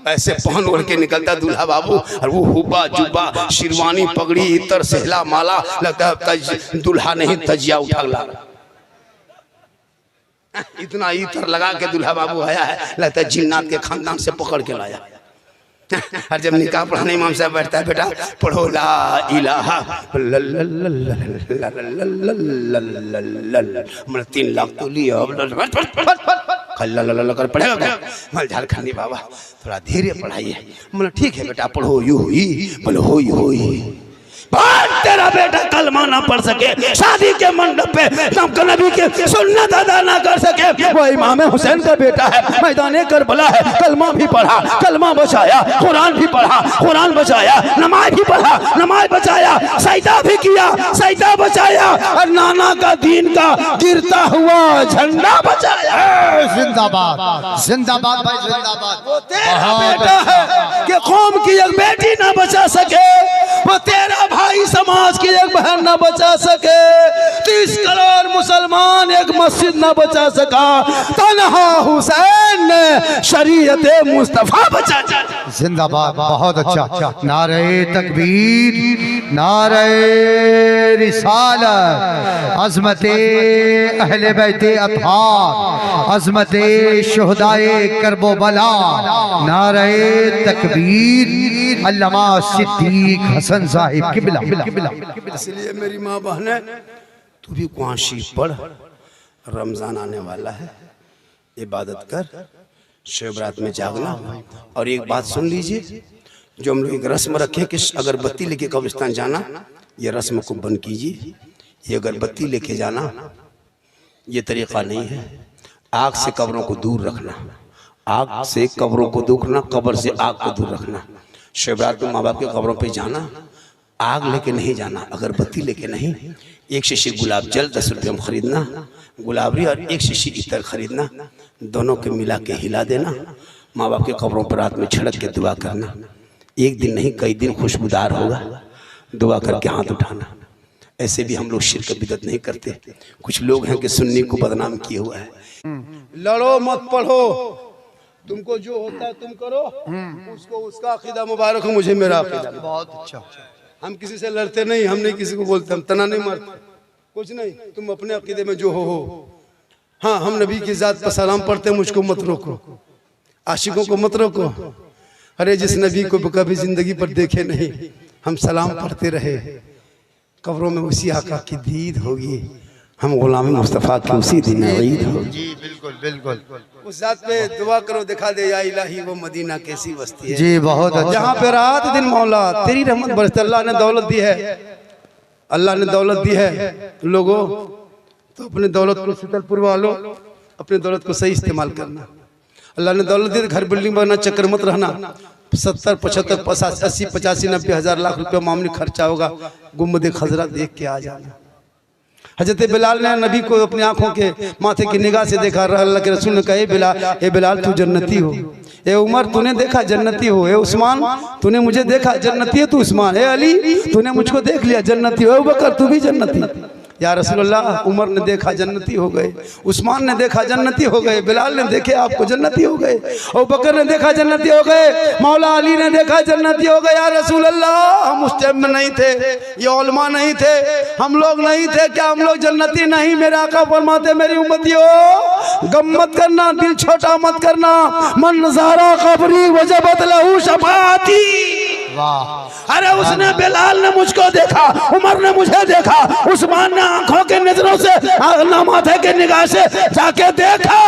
ऐसे पहन ओढ़ के निकलता दूल्हा बाबू, और वो हुब्बा जुब्बा, शिरवानी, पगड़ी, इतर, सहला, माला, लगता है दूल्हा नहीं तजिया उठा ला, इतना इतर लगा के दूल्हा बाबू आया है, लगता है जिन्नात के खानदान से पकड़ के लाया। और जब निकाह पढ़ाने इमाम साहब बैठता है, बेटा पढ़ो ला इलाहा, 3 लाख तो लिया, कर पढ़ेगा क्या? मैं झारखंडी बाबा थोड़ा धीरे पढ़ाइए। मतलब ठीक है बेटा पढ़ो, यू ही बोलो हो तेरा बेटा कलमा ना पढ़ सके, शादी के मंडप पे नबी के सुन्नत अदा ना कर करके वो इमाम हुसैन का बेटा है, मैदान करबला है, कलमा भी पढ़ा, कलमा बचाया, कुरान भी पढ़ा, कुरान बचाया, नमाज भी पढ़ा, नमाज बचाया, सजदा भी किया, सजदा बचाया, और नाना का दीन का गिरता हुआ झंडा बचाया। जिंदाबाद जिंदाबाद भाई जिंदाबाद। वो तेरा बेटा है कि कौम की एक बेटी ना बचा सके, वो तेरा भाई समाज की एक बहन ना बचा सके, 30 करोड़ मुसलमान एक मस्जिद ना बचा सका, तन्हा हुसैन ने शरीयत मुस्तफा बचा। जिंदाबाद, बहुत अच्छा। नारे तकबीर, नारे रिसालत, अज़मते अहले बैते अतहार, अज़मते शुहदाए करबला, नारे तकबीर, अल्लामा सिद्दीक हसन साहिब किबला। इसलिए मेरी माँ बहने, तू भी कुआशी पढ़, रमजान आने वाला है, इबादत कर, शब रात में जागना। और एक बात सुन लीजिए, जो हम लोग एक रस्म रखे कि अगरबत्ती लेके कब्रिस्तान जाना, ये रस्म को बंद कीजिए। ये अगरबत्ती लेके जाना ये तरीका नहीं है। आग से कब्रों को दूर रखना, आग से कब्रों को दूर रखना, कब्र से आग को दूर रखना। शब रात में माँ बाप के कब्रों पे जाना, आग लेके नहीं जाना, अगरबत्ती लेके नहीं। एक शीशी गुलाब जल 10 रुपये में खरीदना, गुलाबरी, और एक शीशी इतर खरीदना, दोनों के मिला के हिला देना। माँ बाप के कब्रों पर रात में छिड़क के दुआ करना। एक दिन नहीं कई दिन खुशबूदार होगा, दुआ करके हाथ उठाना। ऐसे भी हम लोग शिरक बिदअत नहीं करते। कुछ लोग हैं कि सुन्नी को बदनाम किए हुआ है। लड़ो मत पढ़ो, तुमको जो होता है तुम करो, उसको उसका अकीदा मुबारक हो, मुझे मेरा अकीदा। बहुत अच्छा। हम किसी से लड़ते नहीं, हम नहीं किसी को बोलते, हम तना नहीं मारते, कुछ नहीं। तुम अपने अकीदे में जो हो। हाँ, हम नबी की जात पर सलाम पढ़ते हैं, मुझको मत रोको, आशिकों को मत रोको। अरे जिस नबी को कभी जिंदगी पर देखे नहीं, हम सलाम पढ़ते रहे, कब्रों में उसी आका की दीद होगी, हम गुलामी मुस्तफ़ा की उसी दिन ईद होगी। जी बिल्कुल बिल्कुल। उस जात पे दुआ करो, दिखा दे या इलाही वो मदीना कैसी बस्ती है। जी बहुत अच्छा। जहाँ पे रात दिन मौला तेरी रहमत बरसती। अल्लाह ने दौलत दी है, अल्लाह ने दौलत दी है लोगों, तो अपने दौलत को शीतलपुर वालों, अपने दौलत को सही इस्तेमाल करना। अल्लाह ने दौलत दी, घर बिल्डिंग बनना, चक्कर मत रहना। 70, 75, 80, 85, 90 हज़ार लाख रुपया मामूली खर्चा होगा, गुम्बद खजरा देख के आ जाना। हजरत बिलाल ने नबी को अपनी आंखों के माथे की निगाह से देखा। अल्लाह के रसूल ने कहा, ए बिलाल तू जन्नती हो, ए उमर तूने देखा जन्नती हो, ए उस्मान तूने मुझे देखा जन्नती है तू उस्मान, ए अली तूने मुझको देख लिया जन्नती हो, ए बकर तू भी जन्नती। या रसूलुल्लाह, उमर ने देखा जन्नती हो गए, उस्मान ने देखा जन्नती हो गए, बिलाल ने देखे आपको जन्नती हो गए, और बकर ने देखा जन्नती हो गए, मौला अली ने देखा जन्नती हो गए। या रसूलुल्लाह, हम उस टाइम में नहीं थे, ये उलमा नहीं थे, हम लोग नहीं थे, क्या हम लोग जन्नती नहीं? मेरे आका फरमाते, मेरी उम्मतियों गम मत करना, दिल छोटा मत करना, मन नज़ारा कब्री वजबत लहू शफाअती। वाह। अरे उसने, बिलाल ने मुझको देखा, उमर ने मुझे देखा, उस्मान ने आंखों के नजरों से, माथे के निगाह से जाके देखा।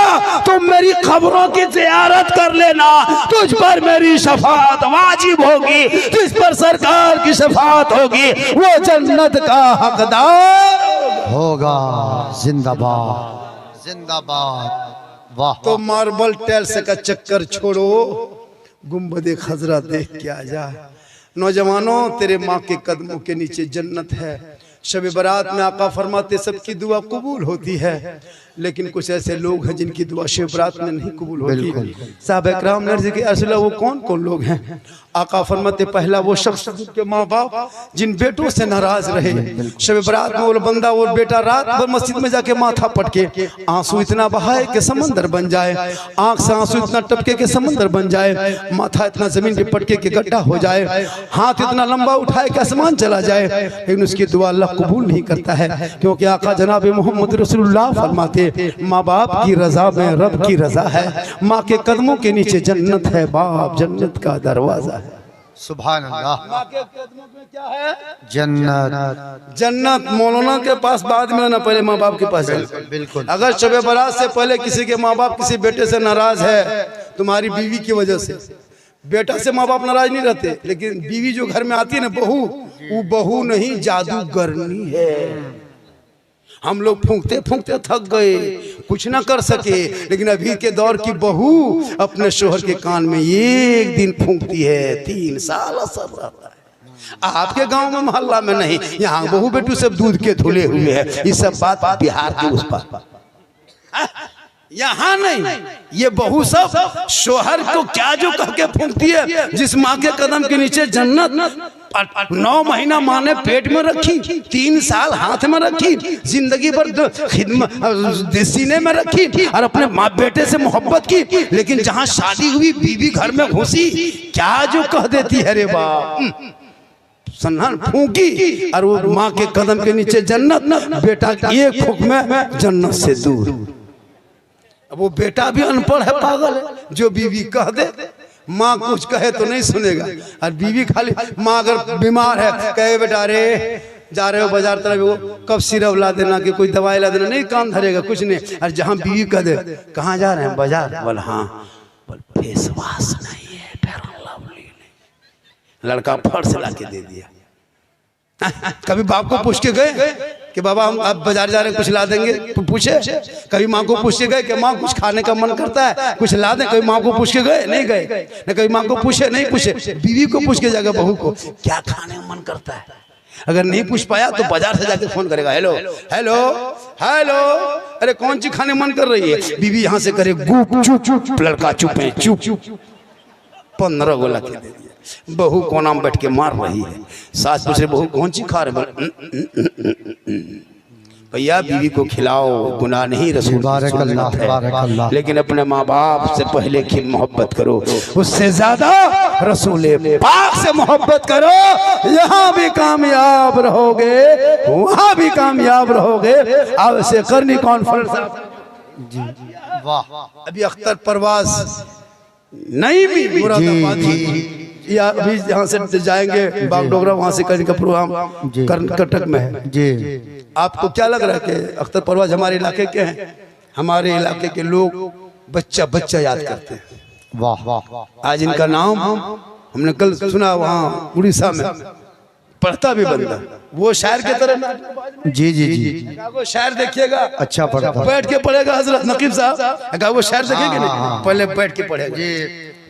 तुम मेरी खबरों की ज़ियारत कर लेना, तुझ पर मेरी शफाअत वाजिब होगी, जिस पर सरकार की शफाअत होगी वो जन्नत का हकदार होगा। जिंदाबाद जिंदाबाद। वाह। तो मार्बल टाइल्स का चक्कर छोड़ो, गुम्बद खजरा देख के आ जा। नौजवानों, तेरे माँ के कदमों के नीचे जन्नत है। शब बारात में आका फरमाते सबकी दुआ कबूल होती है, लेकिन कुछ ऐसे लोग हैं जिनकी दुआ शब बारात में नहीं कबूल होती। साहब इकराम ने अर्ज़ की, रसूलल्लाह वो कौन कौन लोग हैं? आका फरमाते, पहला वो शख्स जिनके माँ बाप जिन बेटों से नाराज रहे। शब बारात में वो बंदा, वो बेटा रात भर मस्जिद में जाके माथा पटके, आंसू इतना बहाए कि समंदर बन जाए, आंख से आंसू इतना टपके के समंदर बन जाए, माथा इतना जमीन पे पटके के गड्ढा हो जाए, हाथ इतना लंबा उठाए कि आसमान चला जाए, लेकिन उसकी दुआ अल्लाह कबूल नहीं करता है, क्योंकि आका जनाब मोहम्मद रसूलुल्लाह फरमाते, माँ बाप की रजा में रब की रजा है, माँ के कदमों के नीचे जन्नत है, बाप जन्नत का दरवाजा है। सुभान अल्लाह। माँ के कदमों में क्या है? जन्नत। जन्नत। मौलाना के पास बाद में ना, पहले माँ बाप के पास। बिल्कुल। अगर शब बारात से पहले किसी के माँ बाप किसी बेटे से नाराज है, तुम्हारी बीवी की वजह से, बेटा से माँ बाप नाराज नहीं रहते, लेकिन बीवी जो घर में आती है ना, बहू, वो बहू नहीं जादूगरनी है। हम लोग फूंकते फूंकते थक गए, कुछ ना कर सके। लेकिन अभी के दौर की बहू अपने शोहर के कान में एक दिन फूंकती है, 3 साल असर रहता है। आपके गांव में मोहल्ला में नहीं, यहाँ बहू बेटू सब दूध के धुले हुए हैं। ये सब बात बिहार के उस पार, यहाँ नहीं। ये बहू सब शोहर को क्या जो कह के फूंकती है। जिस माँ के कदम के नीचे जन्नत 9 महीना माँ ने पेट में रखी, 3 साल हाथ में रखी, जिंदगी भर खिदमत सीने में रखी और अपने माँ बेटे से मोहब्बत की। लेकिन जहाँ शादी हुई बीवी घर में घुसी, क्या जो कह देती है रे बाप, सन्नान फूंकी और वो माँ के कदम के नीचे जन्नत, बेटा एक फूंक में जन्नत से दूर। अब वो बेटा भी अनपढ़ है, पागल है, जो बीवी कह दे, माँ कुछ कहे तो नहीं सुनेगा। और बीवी खाली, माँ अगर बीमार है कहे बेटा रे जा रहे हो बाजार तरफ, वो कब सिरप ला देना कि कोई दवाई ला देना, नहीं काम धरेगा कुछ नहीं। और जहाँ बीवी कह दे कहाँ जा रहे हैं बाजार, बोल हाँ, बोल फेस वॉश नहीं है, फेयर लवली नहीं, लड़का फट से ला के दे दिया। कभी बाप को पूछ के गए कि बाबा हम आप बाजार जा रहे हैं कुछ ला देंगे, तो पूछे? कभी माँ को पूछ के गए कि माँ कुछ खाने का मन करता है कुछ ला दें? कभी माँ को पूछ के गए? नहीं गए। न कभी माँ को पूछे, नहीं पूछे। बीवी को पूछ के जाएगा बहू को क्या खाने का मन करता है। अगर नहीं पूछ पाया तो बाजार से जाके फोन करेगा, हेलो हेलो हेलो, अरे कौन चीज खाने मन कर रही है? बीवी यहाँ से करे गुप चुप चुप, लड़का चुप है चुप चुप, 15 गोला के दे दिया। बहू को नाम बैठ के मार रही है। सास पूछे बहू कौन सी खा रहे? भैया बीवी को खिलाओ, गुनाह नहीं, रसूल है। लेकिन अपने माँ बाप से पहले की मोहब्बत करो, उससे ज्यादा रसूल पाक से मोहब्बत करो। यहाँ भी कामयाब रहोगे, वहाँ भी कामयाब रहोगे। अब से करनी कॉन्फ्रेंस जी, वाह। अभी अख्तर परवाज नहीं भी मुरादाबादी या अभी यहाँ से जाएंगे बागडोगरा, वहाँ से करने का प्रोग्राम कर्नाटक में है जी। आपको क्या लग रहा है कि अख्तर परवाज हमारे इलाके के हैं? हमारे इलाके के लोग बच्चा बच्चा याद करते हैं। वाह वाह। आज इनका नाम हमने कल सुना, वहाँ उड़ीसा में पढ़ता भी बंदा, वो शायर की तरह जी जी जी, वो शायर देखिएगा अच्छा पढ़ता, बैठ के पढ़ेगा हजरत नकीब साहब, वो शायर देखेंगे नहीं, पहले बैठ के पढ़ेगा जी,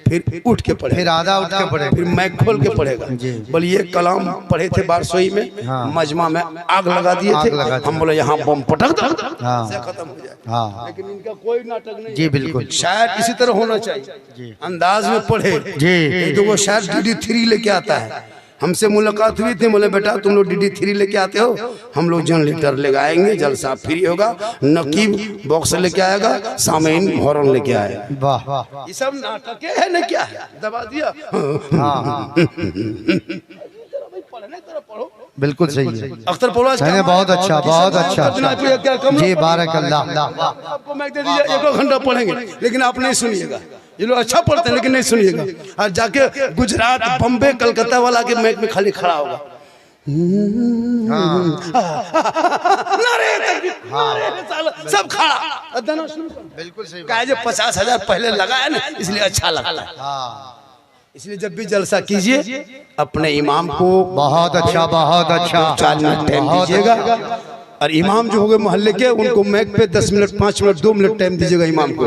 फिर उठ के पढ़े, फिर आधा उठ के पढ़े, फिर मैक खोल के पढ़ेगा। बोले ये कलाम पढ़े थे बारसोई में, मजमा में आग लगा दिए थे, हम बोले यहाँ बम पटक दो से खत्म हो जाए। लेकिन इनका कोई नाटक नहीं जी, बिल्कुल। शायर इसी तरह होना चाहिए, अंदाज में पढ़े जी। तो वो शायर DD3 लेके आता है। हमसे मुलाकात हुई थी, बोले बेटा तुम लोग DD3 लेके आते हो, हम लोग जनरेटर लेके आएंगे, जलसा फ्री होगा, नकीब बॉक्स लेके आएगा, सामीन हॉर्न लेके आएगा। वाह, ये सब नाटक है ना, क्या है? दबा दिया। बिल्कुल सही है। अख्तर परवाज बहुत अच्छा, बहुत अच्छा जी, बारकल्लाह। आपको मैक दे दीजिए, 1 घंटा पढ़ेंगे, लेकिन आप नहीं सुनिएगा। ये लोग अच्छा पढ़ते हैं लेकिन नहीं सुनिएगा। और जाके गुजरात बम्बे कलकत्ता वाला के मैक में खाली खड़ा होगा, सब खड़ा, बिल्कुल सही। 50,000 पहले लगाया ना, इसलिए अच्छा लगता है। इसलिए जब भी जलसा कीजिए अपने इमाम को बहुत अच्छा 4 मिनट टाइम दीजिएगा। और इमाम जो होंगे मोहल्ले के, उनको मैक पे 10 मिनट 5 मिनट 2 मिनट टाइम दीजिएगा इमाम को।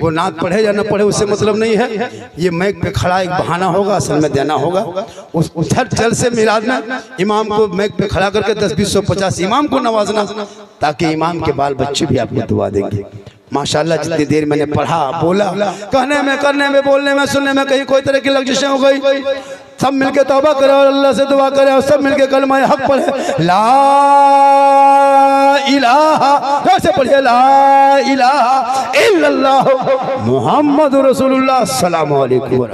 वो नात पढ़े या ना पढ़े उससे मतलब नहीं है, ये मैक पे खड़ा एक बहाना होगा, असल में देना होगा। उस जल से मिलाद में इमाम को मैक पे खड़ा करके 10 20 100 50 इमाम को नवाजना, ताकि इमाम के बाल बच्चे भी आपको दुआ देंगे। माशाल्लाह जितनी देर मैंने पढ़ा, बोला, कहने में, करने में, बोलने में, सुनने में कहीं कोई तरह की लग्जिशें हो गई, सब मिलके तौबा करो और अल्लाह से दुआ करें और सब मिलके कलमा हक पढ़े, ला इलाहा, कैसे पढ़िए, ला इलाहा इल्लल्लाह मुहम्मद रसूलुल्लाह, अस्सलामु अलैकुम।